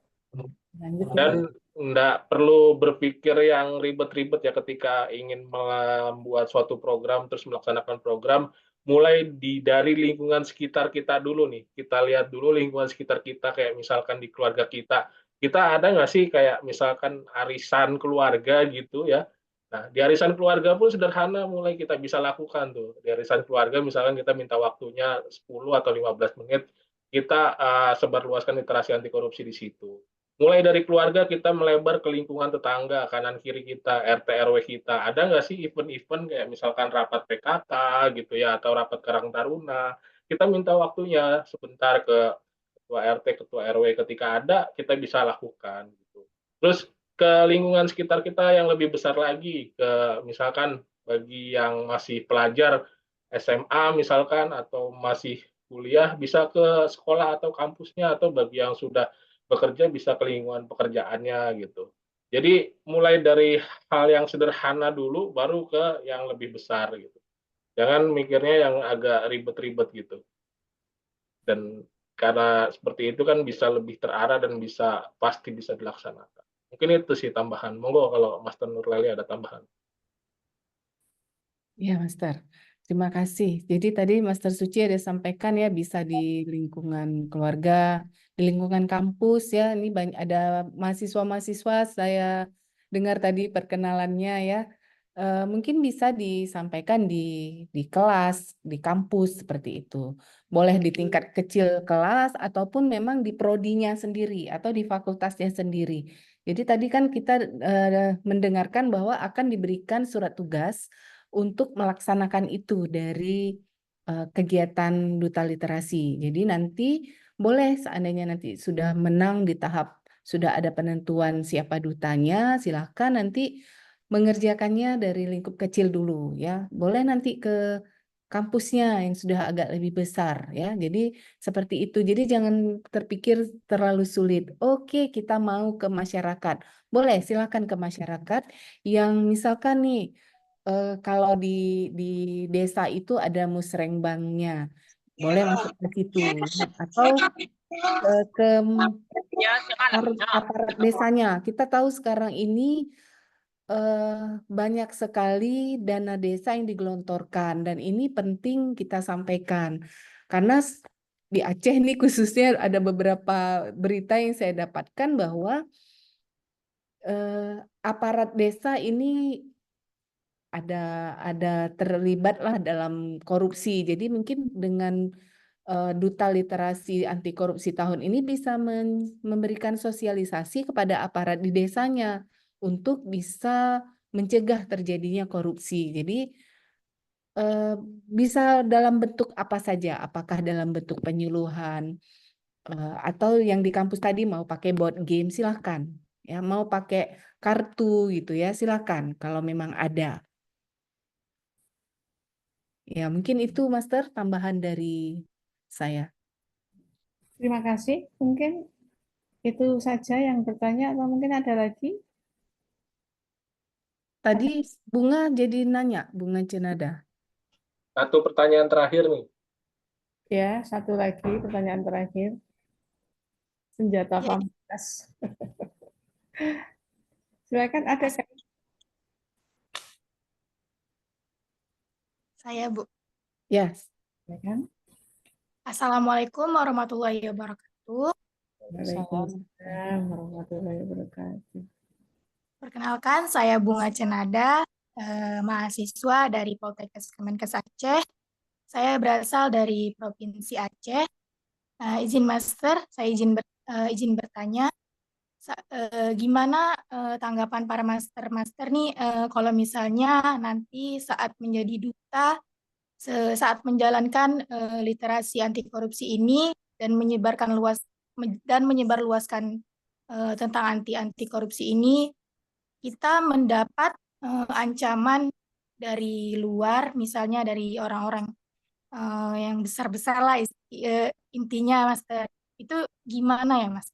Speaker 1: Lanjut
Speaker 3: dan nggak perlu berpikir yang ribet-ribet ya ketika ingin membuat suatu program terus melaksanakan program, mulai dari lingkungan sekitar kita dulu nih. Kita lihat dulu lingkungan sekitar kita, kayak misalkan di keluarga kita ada nggak sih kayak misalkan arisan keluarga gitu ya. Nah, di arisan keluarga pun sederhana mulai kita bisa lakukan tuh. Di arisan keluarga misalkan kita minta waktunya 10 atau 15 menit, kita sebarluaskan literasi anti korupsi di situ. Mulai dari keluarga kita melebar ke lingkungan tetangga, kanan kiri kita, RT RW kita. Ada nggak sih event-event kayak misalkan rapat PKK gitu ya, atau rapat Karang Taruna. Kita minta waktunya sebentar ke ketua RT, ketua RW, ketika ada kita bisa lakukan gitu. Terus ke lingkungan sekitar kita yang lebih besar lagi, ke misalkan bagi yang masih pelajar SMA misalkan atau masih kuliah bisa ke sekolah atau kampusnya, atau bagi yang sudah bekerja bisa ke lingkungan pekerjaannya gitu. Jadi mulai dari hal yang sederhana dulu baru ke yang lebih besar gitu. Jangan mikirnya yang agak ribet-ribet gitu. Dan karena seperti itu kan bisa lebih terarah dan pasti bisa dilaksanakan. Mungkin itu sih tambahan. Monggo kalau Master Nurlali ada tambahan.
Speaker 5: Ya, Master. Terima kasih. Jadi tadi Master Suci ada sampaikan ya bisa di lingkungan keluarga, di lingkungan kampus ya. Ini banyak ada mahasiswa-mahasiswa saya dengar tadi perkenalannya ya. Mungkin bisa disampaikan di kelas, di kampus seperti itu. Boleh di tingkat kecil kelas ataupun memang di prodinya sendiri atau di fakultasnya sendiri. Jadi tadi kan kita mendengarkan bahwa akan diberikan surat tugas untuk melaksanakan itu dari kegiatan duta literasi. Jadi nanti boleh seandainya nanti sudah menang di tahap sudah ada penentuan siapa dutanya, silahkan nanti mengerjakannya dari lingkup kecil dulu ya. Boleh nanti ke kampusnya yang sudah agak lebih besar ya. Jadi seperti itu. Jadi jangan terpikir terlalu sulit. Oke, kita mau ke masyarakat. Boleh, silakan ke masyarakat yang misalkan nih kalau di desa itu ada musrengbangnya, boleh masuk ke situ ya. Atau ke aparat desanya. Kita tahu sekarang ini banyak sekali dana desa yang digelontorkan dan ini penting kita sampaikan karena di Aceh nih khususnya ada beberapa berita yang saya dapatkan bahwa aparat desa ini ada terlibat lah dalam korupsi. Jadi mungkin dengan Duta Literasi Anti Korupsi tahun ini bisa memberikan sosialisasi kepada aparat di desanya untuk bisa mencegah terjadinya korupsi. Jadi bisa dalam bentuk apa saja, apakah dalam bentuk penyuluhan atau yang di kampus tadi mau pakai board game silahkan, ya mau pakai kartu gitu ya silahkan kalau memang ada. Ya mungkin itu Master tambahan dari saya.
Speaker 1: Terima kasih. Mungkin itu saja yang bertanya atau mungkin ada lagi?
Speaker 5: Tadi Bunga jadi nanya, Bunga Cenada.
Speaker 3: Satu pertanyaan terakhir nih.
Speaker 1: Ya, satu lagi pertanyaan terakhir. Senjata pamungkas. Silakan ada kan?
Speaker 9: Saya, Bu.
Speaker 5: Yes.
Speaker 1: Silakan.
Speaker 9: Assalamualaikum warahmatullahi wabarakatuh.
Speaker 1: Waalaikumsalam warahmatullahi wabarakatuh.
Speaker 9: Perkenalkan, saya Bunga Cenada, mahasiswa dari Poltekkes Kemenkes Aceh. Saya berasal dari Provinsi Aceh. Izin Master, saya izin bertanya, gimana tanggapan para master-master nih kalau misalnya nanti saat menjadi duta, saat menjalankan literasi anti korupsi ini dan menyebarluaskan tentang anti korupsi ini, kita mendapat ancaman dari luar, misalnya dari orang-orang yang besar-besar lah intinya, Mas. Itu gimana ya, Mas?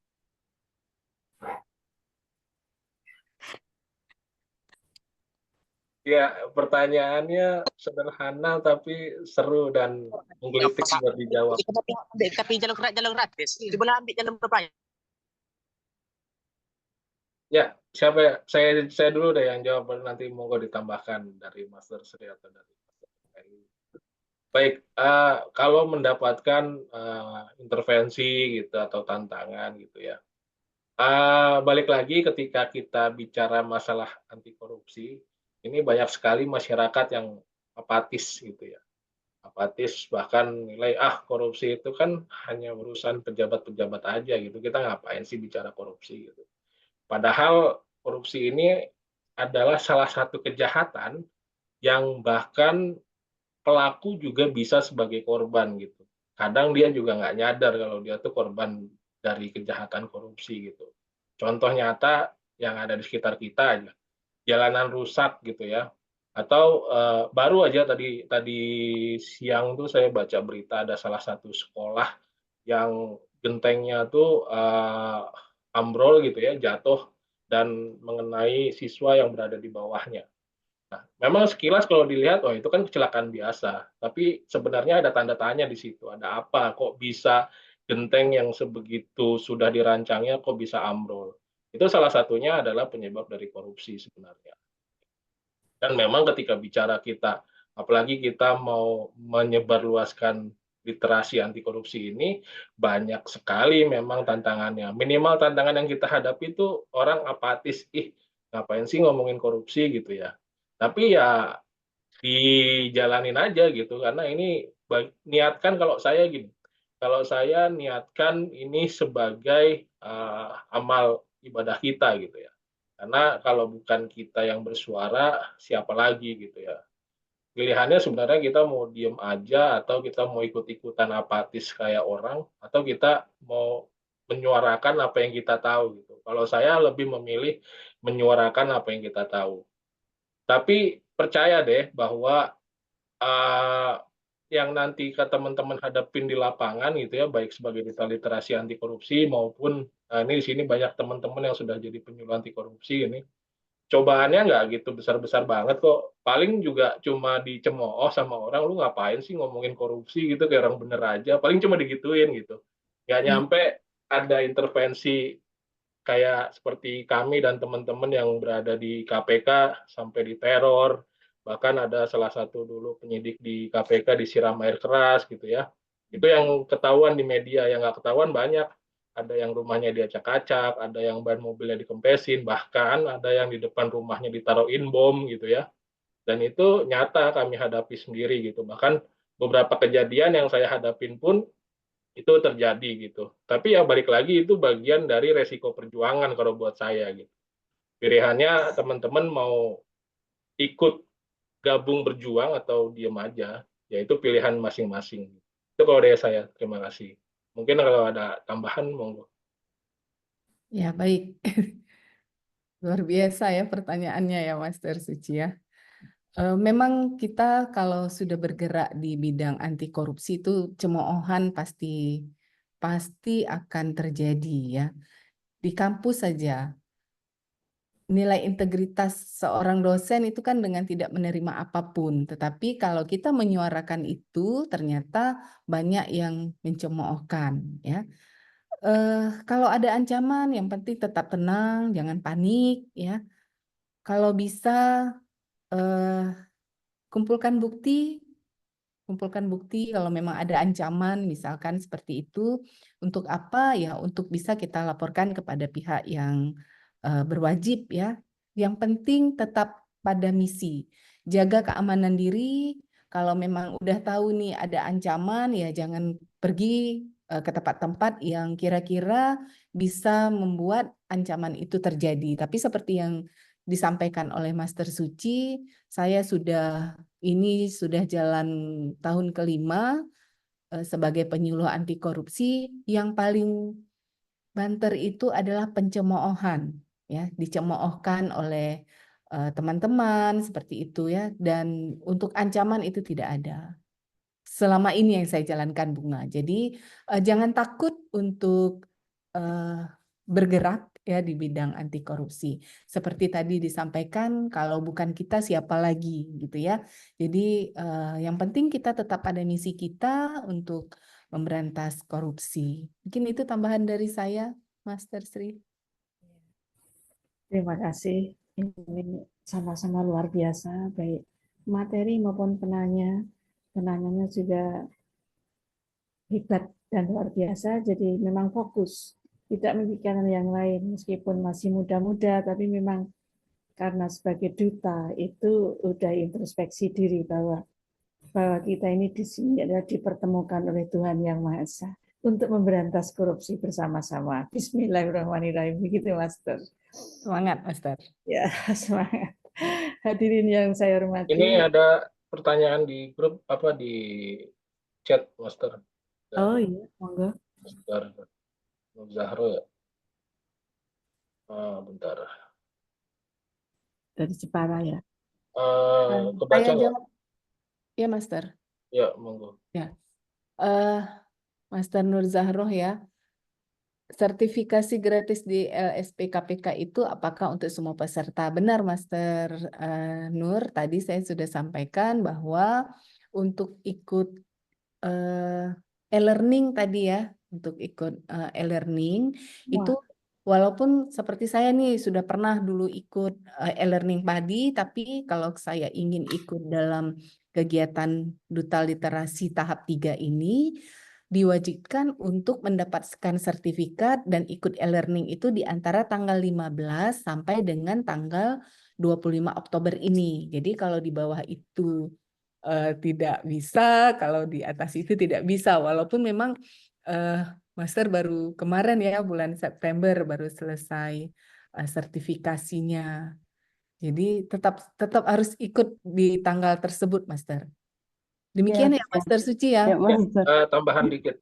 Speaker 3: Ya, pertanyaannya sederhana tapi seru dan menggelitik buat dijawab.
Speaker 10: Tapi jalur gratis. Boleh ambil jalur berbayar.
Speaker 3: Ya, siapa ya? Saya dulu deh yang jawab, nanti monggo ditambahkan dari Master Sri atau dari Master Ferry. Baik, kalau mendapatkan intervensi gitu atau tantangan gitu ya. Balik lagi ketika kita bicara masalah anti korupsi, ini banyak sekali masyarakat yang apatis gitu ya. Apatis, bahkan nilai korupsi itu kan hanya urusan pejabat-pejabat aja gitu. Kita ngapain sih bicara korupsi gitu. Padahal korupsi ini adalah salah satu kejahatan yang bahkan pelaku juga bisa sebagai korban gitu. Kadang dia juga nggak nyadar kalau dia tuh korban dari kejahatan korupsi gitu. Contoh nyata yang ada di sekitar kita aja, jalanan rusak gitu ya. Atau baru aja tadi siang tuh saya baca berita ada salah satu sekolah yang gentengnya tuh ambrol gitu ya, jatuh dan mengenai siswa yang berada di bawahnya. Nah, memang sekilas kalau dilihat, itu kan kecelakaan biasa. Tapi sebenarnya ada tanda tanya di situ. Ada apa? Kok bisa genteng yang sebegitu sudah dirancangnya kok bisa ambrol? Itu salah satunya adalah penyebab dari korupsi sebenarnya. Dan memang ketika bicara kita, apalagi kita mau menyebarluaskan literasi anti korupsi ini, banyak sekali memang tantangannya. Minimal tantangan yang kita hadapi itu orang apatis, ngapain sih ngomongin korupsi gitu ya. Tapi ya dijalanin aja gitu, karena ini niatkan kalau saya gini, kalau saya niatkan ini sebagai amal ibadah kita gitu ya. Karena kalau bukan kita yang bersuara, siapa lagi gitu ya. Pilihannya sebenarnya kita mau diem aja, atau kita mau ikut-ikutan apatis kayak orang, atau kita mau menyuarakan apa yang kita tahu gitu. Kalau saya lebih memilih menyuarakan apa yang kita tahu. Tapi percaya deh bahwa yang nanti ke teman-teman hadapin di lapangan gitu ya, baik sebagai duta literasi anti korupsi maupun ini di sini banyak teman-teman yang sudah jadi penyuluh anti korupsi ini. Cobaannya nggak gitu besar-besar banget kok. Paling juga cuma dicemooh sama orang, lu ngapain sih ngomongin korupsi gitu, kayak orang bener aja. Paling cuma digituin gitu. Nggak nyampe ada intervensi kayak seperti kami dan teman-teman yang berada di KPK sampai diteror. Bahkan ada salah satu dulu penyidik di KPK disiram air keras gitu ya. Itu yang ketahuan di media, yang nggak ketahuan banyak. ada yang rumahnya diacak-acak, ada yang ban mobilnya dikempesin, bahkan ada yang di depan rumahnya ditaruhin bom gitu ya. Dan itu nyata kami hadapi sendiri gitu. Bahkan beberapa kejadian yang saya hadapin pun itu terjadi gitu. Tapi ya balik lagi itu bagian dari resiko perjuangan kalau buat saya gitu. Pilihannya teman-teman mau ikut gabung berjuang atau diem aja, yaitu pilihan masing-masing. Itu kalau dari saya. Terima kasih. Mungkin kalau ada tambahan, monggo.
Speaker 5: Ya, baik. Luar biasa ya pertanyaannya ya, Master Suci ya. Memang kita kalau sudah bergerak di bidang anti korupsi itu cemoohan pasti akan terjadi ya. Di kampus saja nilai integritas seorang dosen itu kan dengan tidak menerima apapun, tetapi kalau kita menyuarakan itu ternyata banyak yang mencemoohkan ya. Kalau ada ancaman yang penting tetap tenang, jangan panik ya. Kalau bisa kumpulkan bukti kalau memang ada ancaman misalkan seperti itu, untuk apa ya, untuk bisa kita laporkan kepada pihak yang berwajib ya. Yang penting tetap pada misi, jaga keamanan diri. Kalau memang udah tahu nih ada ancaman ya jangan pergi ke tempat-tempat yang kira-kira bisa membuat ancaman itu terjadi. Tapi seperti yang disampaikan oleh Master Suci, saya sudah jalan tahun kelima sebagai penyuluh anti korupsi. Yang paling banter itu adalah pencemoohan, ya, dicemoohkan oleh teman-teman seperti itu ya. Dan untuk ancaman itu tidak ada. Selama ini yang saya jalankan, Bunga. Jadi jangan takut untuk bergerak ya di bidang anti korupsi. Seperti tadi disampaikan, kalau bukan kita siapa lagi gitu ya. Jadi yang penting kita tetap pada misi kita untuk memberantas korupsi. Mungkin itu tambahan dari saya, Master Sri.
Speaker 1: Terima kasih. Ini sama-sama luar biasa, baik materi maupun penanya. Penanyanya juga hebat dan luar biasa, jadi memang fokus, tidak memikirkan yang lain, meskipun masih muda-muda, tapi memang karena sebagai duta itu udah introspeksi diri bahwa kita ini di sini adalah dipertemukan oleh Tuhan Yang Maha Esa untuk memberantas korupsi bersama-sama. Bismillahirrahmanirrahim. Begitu, Master.
Speaker 5: Semangat, Master.
Speaker 1: Ya, semangat. Hadirin yang saya hormati.
Speaker 3: Ini ada pertanyaan di grup di chat, Master.
Speaker 1: Oh iya, monggo.
Speaker 3: Master Nur Zahro ya. Bentar.
Speaker 1: Dari Jepara ya.
Speaker 3: Kebaca
Speaker 5: Saya
Speaker 3: nggak?
Speaker 5: jawab. Ya, Master.
Speaker 3: Ya, monggo.
Speaker 5: Ya. Master Nur Zahroh ya. Sertifikasi gratis di LSP KPK itu apakah untuk semua peserta? Benar, Master Nur. Tadi saya sudah sampaikan bahwa untuk ikut e-learning tadi ya, untuk ikut e-learning itu walaupun seperti saya nih sudah pernah dulu ikut e-learning padi, tapi kalau saya ingin ikut dalam kegiatan Duta Literasi tahap 3 ini, diwajibkan untuk mendapatkan sertifikat dan ikut e-learning itu di antara tanggal 15 sampai dengan tanggal 25 Oktober ini. Jadi kalau di bawah itu tidak bisa, kalau di atas itu tidak bisa. Walaupun memang Master baru kemarin ya, bulan September baru selesai sertifikasinya. Jadi tetap harus ikut di tanggal tersebut, Master. Demikian ya, Master Suci ya.
Speaker 3: Tambahan dikit.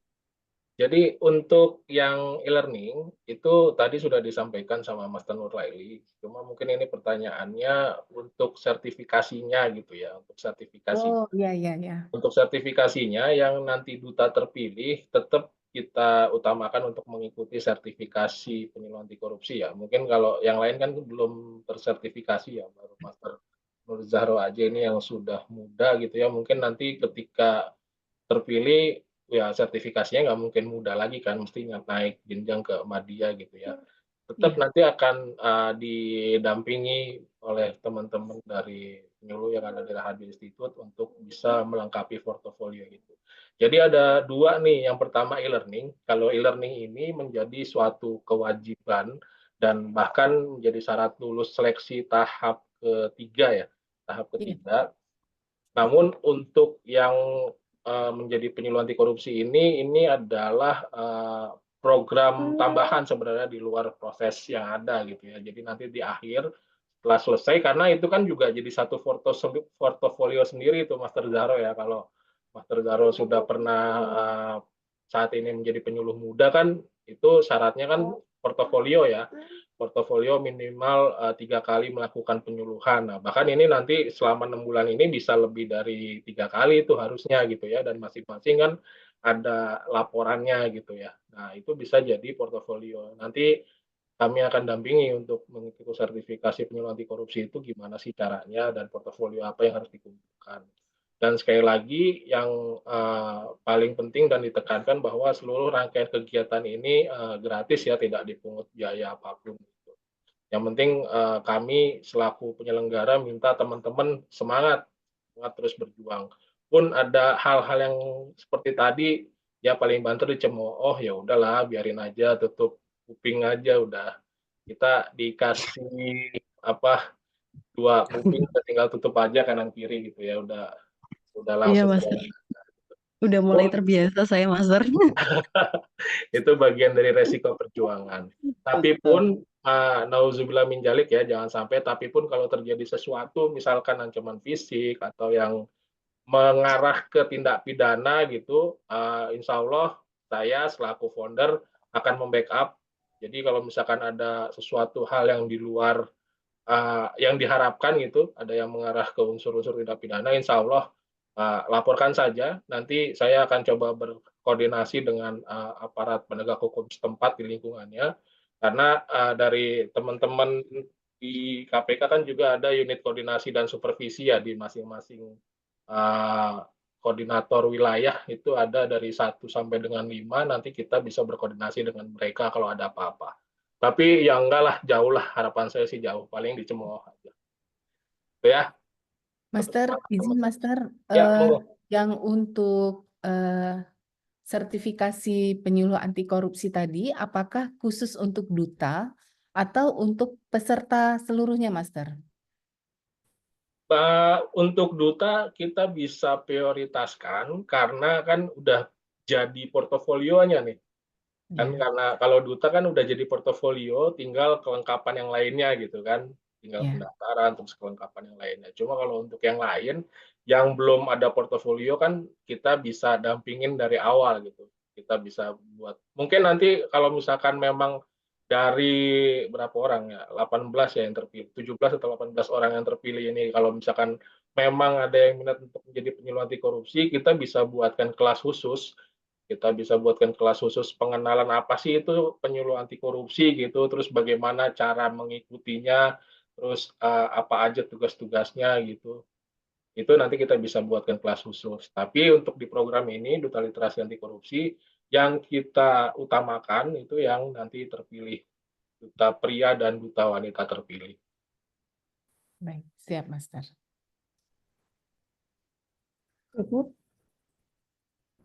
Speaker 3: Jadi untuk yang e-learning itu tadi sudah disampaikan sama Master Nur Laili. Cuma mungkin ini pertanyaannya untuk sertifikasinya gitu ya, untuk sertifikasi.
Speaker 5: Oh, iya.
Speaker 3: Untuk sertifikasinya yang nanti duta terpilih tetap kita utamakan untuk mengikuti sertifikasi penyuluh anti korupsi ya. Mungkin kalau yang lain kan belum tersertifikasi ya, baru Master Nur Zahro aja ini yang sudah muda gitu ya. Mungkin nanti ketika terpilih ya sertifikasinya nggak mungkin mudah lagi kan, mesti naik jenjang ke Madya gitu ya. Tetap nanti akan didampingi oleh teman-teman dari penyuluh yang ada di Raharja Institute untuk bisa melengkapi portofolio itu. Jadi ada dua nih. Yang pertama e-learning. Kalau e-learning ini menjadi suatu kewajiban dan bahkan menjadi syarat lulus seleksi tahap ketiga ya, tahap ketiga. Namun untuk yang menjadi penyuluh anti korupsi ini adalah program tambahan sebenarnya di luar proses yang ada gitu ya. Jadi nanti di akhir setelah selesai, karena itu kan juga jadi satu portofolio sendiri itu Master Zaro ya. Kalau Master Zaro sudah pernah saat ini menjadi penyuluh muda kan, itu syaratnya kan portofolio ya. Portofolio minimal 3 kali melakukan penyuluhan. Nah, bahkan ini nanti selama 6 bulan ini bisa lebih dari 3 kali itu harusnya gitu ya, dan masing-masing kan ada laporannya gitu ya. Nah, itu bisa jadi portofolio. Nanti kami akan dampingi untuk mengikuti sertifikasi penyuluh anti korupsi itu gimana sih caranya dan portofolio apa yang harus dikumpulkan. Dan sekali lagi yang paling penting dan ditekankan bahwa seluruh rangkaian kegiatan ini gratis ya, tidak dipungut biaya apapun. Yang penting kami selaku penyelenggara minta teman-teman semangat terus berjuang. Pun ada hal-hal yang seperti tadi ya paling banter dicemooh, ya udahlah biarin aja, tutup kuping aja udah. Kita dikasih apa 2 kuping tinggal tutup aja kanan kiri gitu ya, udah
Speaker 7: Iya,
Speaker 3: langsung.
Speaker 7: Master. Udah mulai terbiasa saya, Master.
Speaker 3: Itu bagian dari resiko perjuangan. Tapi pun nauzubillah min dzalik ya, jangan sampai. Tapi pun kalau terjadi sesuatu, misalkan ancaman fisik atau yang mengarah ke tindak pidana gitu, insya Allah saya selaku founder akan membackup. Jadi kalau misalkan ada sesuatu hal yang di luar yang diharapkan gitu, ada yang mengarah ke unsur-unsur tindak pidana, insya Allah laporkan saja. Nanti saya akan coba berkoordinasi dengan aparat penegak hukum setempat di lingkungannya, karena dari teman-teman di KPK kan juga ada unit koordinasi dan supervisi ya di masing-masing koordinator wilayah, itu ada dari 1 sampai dengan 5, nanti kita bisa berkoordinasi dengan mereka kalau ada apa-apa. Tapi ya enggak lah, jauh lah, harapan saya sih jauh, paling dicemooh aja. Itu ya.
Speaker 5: Master, izin Master,
Speaker 3: Ya, monggo.
Speaker 5: yang untuk sertifikasi penyuluh anti korupsi tadi, apakah khusus untuk duta atau untuk peserta seluruhnya, Master?
Speaker 3: Untuk duta kita bisa prioritaskan karena kan udah jadi portofolionya nih. Kan karena kalau duta kan udah jadi portofolio, tinggal kelengkapan yang lainnya gitu kan, tinggal pendaftaran terus kelengkapan yang lainnya. Cuma kalau untuk yang lain yang belum ada portofolio kan kita bisa dampingin dari awal gitu. Kita bisa buat, mungkin nanti kalau misalkan memang dari berapa orang ya, 18 ya yang terpilih, 17 atau 18 orang yang terpilih ini, kalau misalkan memang ada yang minat untuk menjadi penyuluh anti korupsi, kita bisa buatkan kelas khusus. Kita bisa buatkan kelas khusus pengenalan apa sih itu penyuluh anti korupsi gitu, terus bagaimana cara mengikutinya, terus apa aja tugas-tugasnya gitu. Itu nanti kita bisa buatkan kelas khusus. Tapi untuk di program ini, Duta Literasi Anti Korupsi, yang kita utamakan itu yang nanti terpilih, duta pria dan duta wanita terpilih.
Speaker 5: Baik, siap Master.
Speaker 1: Cukup?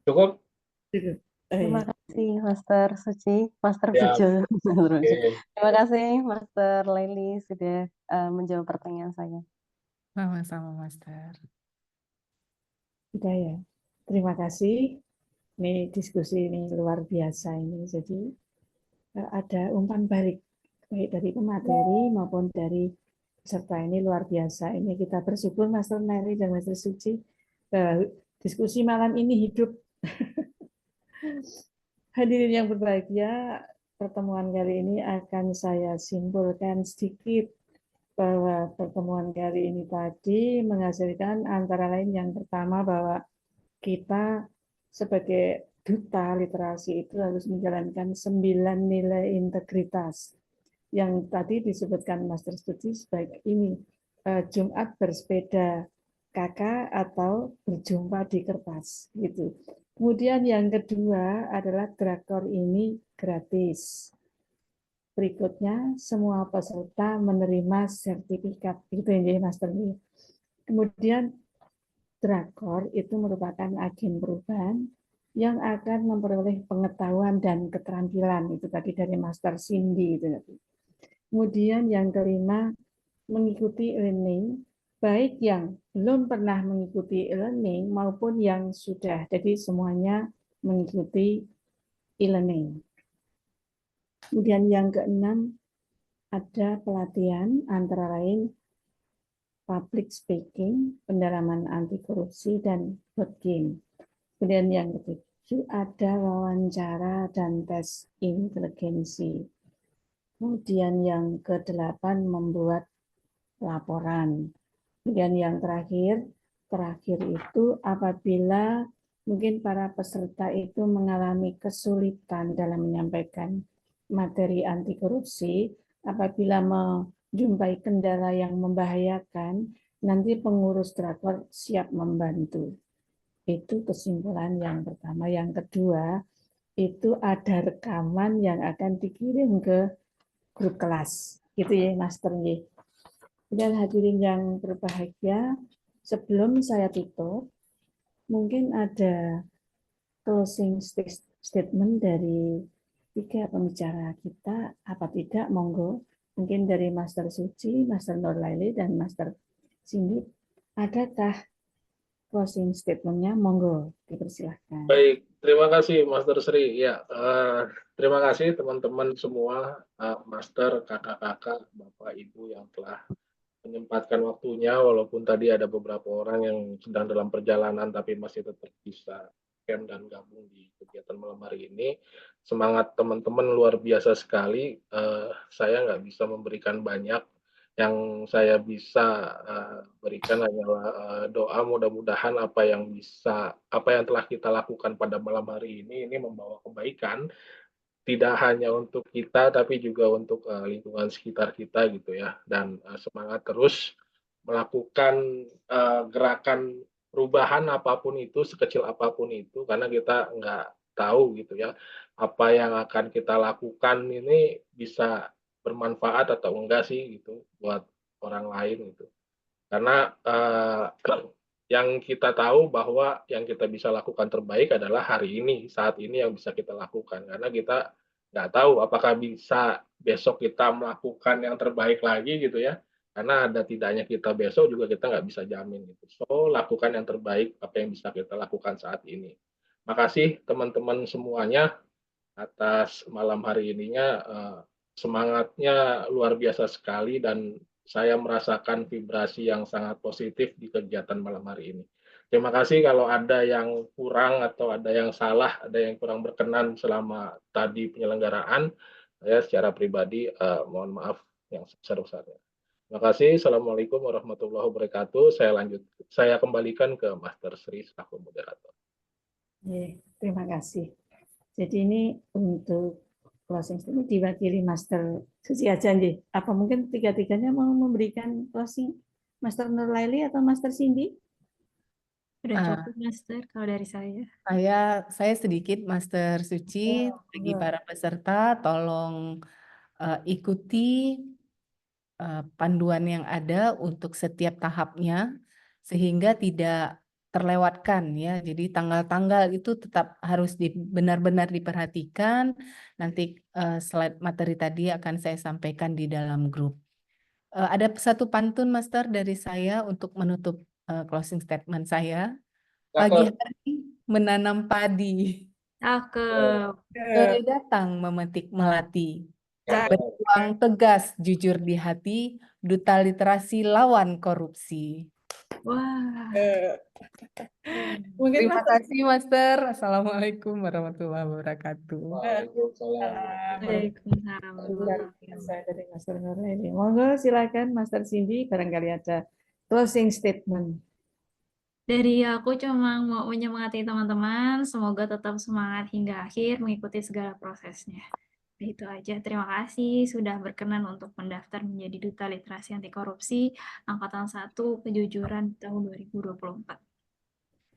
Speaker 3: Cukup?
Speaker 7: Terima kasih Master Suci, Master
Speaker 3: Ya,
Speaker 7: Bejo.
Speaker 3: oke.
Speaker 7: Terima kasih Master Laili sudah menjawab pertanyaan saya.
Speaker 5: Sama-sama Master.
Speaker 1: Sudah ya. Terima kasih. Ini diskusi ini luar biasa ini. Jadi ada umpan balik baik dari pemateri maupun dari peserta ini luar biasa. Ini kita bersyukur Master Neri dan Master Suci diskusi malam ini hidup. Hadirin yang berbahagia, pertemuan kali ini akan saya simpulkan sedikit bahwa pertemuan kali ini tadi menghasilkan antara lain yang pertama bahwa kita sebagai duta literasi itu harus menjalankan 9 nilai integritas yang tadi disebutkan Master Studi sebagai ini, Jumat bersepeda kakak atau berjumpa di kertas gitu. Kemudian yang kedua adalah drakor ini gratis. Berikutnya semua peserta menerima sertifikat. Itu yang jadi Master. Kemudian drakor itu merupakan agen perubahan yang akan memperoleh pengetahuan dan keterampilan, itu tadi dari Master Cindy itu tadi. Kemudian yang kelima, mengikuti e-learning, baik yang belum pernah mengikuti e-learning maupun yang sudah. Jadi semuanya mengikuti e-learning. Kemudian yang keenam, ada pelatihan antara lain public speaking, pendalaman anti korupsi, dan board game. Kemudian yang ketujuh, ada wawancara dan tes inteligensi. Kemudian yang kedelapan, membuat laporan. Kemudian yang terakhir itu apabila mungkin para peserta itu mengalami kesulitan dalam menyampaikan materi anti korupsi, apabila menjumpai kendala yang membahayakan, nanti pengurus drakor siap membantu. Itu kesimpulan yang pertama. Yang kedua, itu ada rekaman yang akan dikirim ke grup kelas. Gitu ya, Master Y. Dan hadirin yang berbahagia, sebelum saya tutup, mungkin ada closing statement dari tiga pembicara kita, apa tidak, monggo. Mungkin dari Master Suci, Master Nurlaili, dan Master Cindy. Adakah closing statement-nya? Monggo, dipersilahkan.
Speaker 3: Baik, terima kasih Master Sri. Ya, terima kasih teman-teman semua, Master, kakak-kakak, Bapak, Ibu yang telah menyempatkan waktunya, walaupun tadi ada beberapa orang yang sedang dalam perjalanan tapi masih tetap bisa camp dan gabung di kegiatan malam hari ini. Semangat teman-teman luar biasa sekali. Saya nggak bisa memberikan banyak. Yang saya bisa berikan hanyalah doa, mudah-mudahan apa yang telah kita lakukan pada malam hari ini membawa kebaikan, tidak hanya untuk kita tapi juga untuk lingkungan sekitar kita gitu ya. Dan semangat terus melakukan gerakan perubahan apapun itu, sekecil apapun itu, karena kita nggak tahu gitu ya apa yang akan kita lakukan ini bisa bermanfaat atau enggak sih gitu buat orang lain gitu. Karena yang kita tahu bahwa yang kita bisa lakukan terbaik adalah hari ini, saat ini yang bisa kita lakukan. Karena kita nggak tahu apakah bisa besok kita melakukan yang terbaik lagi gitu ya. Karena ada tidaknya kita besok juga kita nggak bisa jamin gitu. So, lakukan yang terbaik apa yang bisa kita lakukan saat ini. Makasih teman-teman semuanya atas malam hari ininya. Semangatnya luar biasa sekali dan saya merasakan vibrasi yang sangat positif di kegiatan malam hari ini. Terima kasih kalau ada yang kurang atau ada yang salah, ada yang kurang berkenan selama tadi penyelenggaraan. Saya secara pribadi mohon maaf yang sebesar-besarnya. Terima kasih. Assalamualaikum warahmatullahi wabarakatuh. Saya kembalikan ke Master Sri selaku moderator.
Speaker 1: Terima kasih. Jadi ini untuk closing statement diwakili Master Suci aja nih. Apa mungkin tiga-tiganya mau memberikan closing? Master Nurlaili atau Master Cindy?
Speaker 2: Sudah cukup, Master, kalau dari saya.
Speaker 5: Saya sedikit, Master Suci, bagi para peserta, tolong ikuti panduan yang ada untuk setiap tahapnya, sehingga tidak terlewatkan ya. Jadi tanggal-tanggal itu tetap harus benar-benar diperhatikan. Nanti slide materi tadi akan saya sampaikan di dalam grup. Ada satu pantun, Master, dari saya untuk menutup closing statement saya. Pagi hari menanam padi, sore datang memetik melati. Berjuang tegas, jujur di hati, duta literasi lawan korupsi.
Speaker 2: Wah.
Speaker 5: Terima kasih, Master. Assalamualaikum warahmatullahi wabarakatuh.
Speaker 2: Waalaikumsalam.
Speaker 1: Luar biasa dari Master Nurlaili. Monggo silakan Master Cindy, barangkali ada closing statement.
Speaker 2: Dari aku cuma mau menyemangati teman-teman, semoga tetap semangat hingga akhir mengikuti segala prosesnya. Itu aja. Terima kasih sudah berkenan untuk mendaftar menjadi Duta Literasi Anti Korupsi Angkatan 1 Kejujuran tahun 2024.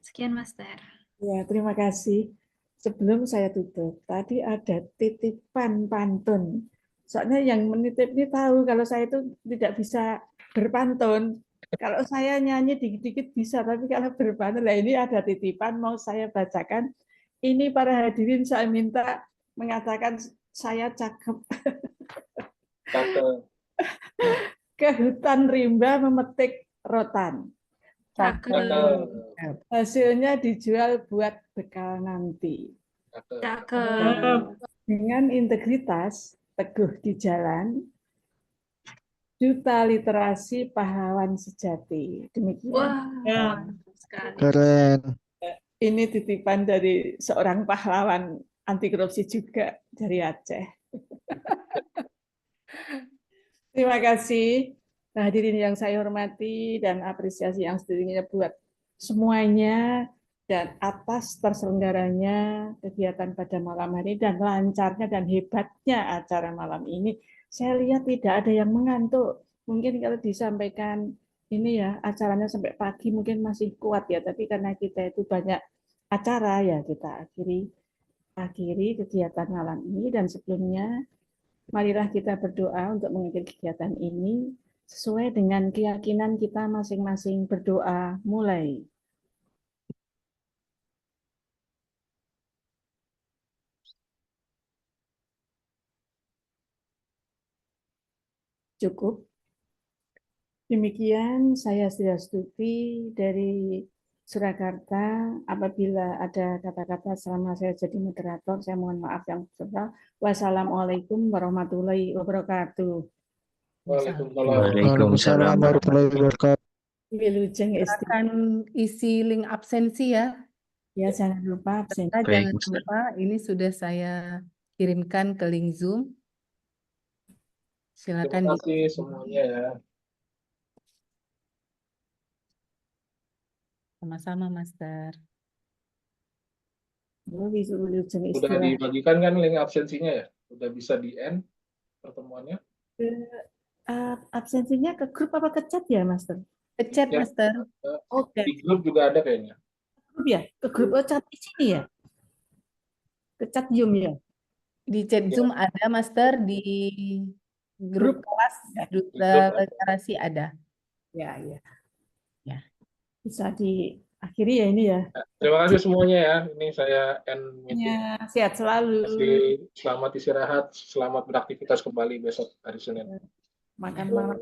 Speaker 2: Sekian, Master.
Speaker 1: Ya, terima kasih. Sebelum saya tutup, tadi ada titipan pantun. Soalnya yang menitip ini tahu kalau saya itu tidak bisa berpantun. Kalau saya nyanyi dikit-dikit bisa, tapi kalau berbantu, lah ini ada titipan mau saya bacakan. Ini para hadirin saya minta mengatakan saya cakep.
Speaker 3: Cakep.
Speaker 1: Ke hutan rimba memetik rotan.
Speaker 3: Cakep.
Speaker 1: Hasilnya dijual buat bekal nanti.
Speaker 3: Cakep.
Speaker 1: Dengan integritas, teguh di jalan, duta literasi pahlawan sejati. Demikian.
Speaker 2: Wah, sekali.
Speaker 11: Keren.
Speaker 1: Ini titipan dari seorang pahlawan anti korupsi juga dari Aceh. Terima kasih hadirin yang saya hormati dan apresiasi yang setingginya buat semuanya dan atas terselenggaranya kegiatan pada malam hari dan lancarnya dan hebatnya acara malam ini. Saya lihat tidak ada yang mengantuk. Mungkin kalau disampaikan ini ya acaranya sampai pagi mungkin masih kuat ya, tapi karena kita itu banyak acara ya kita akhiri kegiatan malam ini dan sebelumnya marilah kita berdoa untuk mengakhiri kegiatan ini sesuai dengan keyakinan kita masing-masing. Berdoa mulai. Cukup. Demikian saya Sri Astuti dari Surakarta. Apabila ada kata-kata selama saya jadi moderator, saya mohon maaf yang besar. Wassalamualaikum warahmatullahi wabarakatuh.
Speaker 11: Waalaikumsalam warahmatullahi wabarakatuh.
Speaker 1: Wilujeng
Speaker 5: Silakan isi link absensi ya.
Speaker 1: Ya, jangan lupa absen.
Speaker 5: Jangan lupa, ini sudah saya kirimkan ke link Zoom. Silakan.
Speaker 3: Terima kasih semuanya ya.
Speaker 5: Sama-sama, Master.
Speaker 3: Udah dibagikan kan link absensinya ya? Udah bisa di-end pertemuannya?
Speaker 1: Absensinya ke grup apa ke chat ya, Master?
Speaker 5: Ke chat, Master.
Speaker 1: Oke.
Speaker 3: Di grup juga ada kayaknya.
Speaker 1: Grup ya? Ke grup chat di sini ya? Ke chat Zoom ya?
Speaker 5: Di chat Zoom ada, Master. Di grup kelas duta literasi ada.
Speaker 1: Ya, ya.
Speaker 5: Ya.
Speaker 1: Bisa diakhiri ya ini ya.
Speaker 3: Terima kasih semuanya ya. Ini saya end meeting.
Speaker 1: Ya, sehat selalu.
Speaker 3: Selamat istirahat, selamat beraktivitas kembali besok hari Senin.
Speaker 1: Makan malam.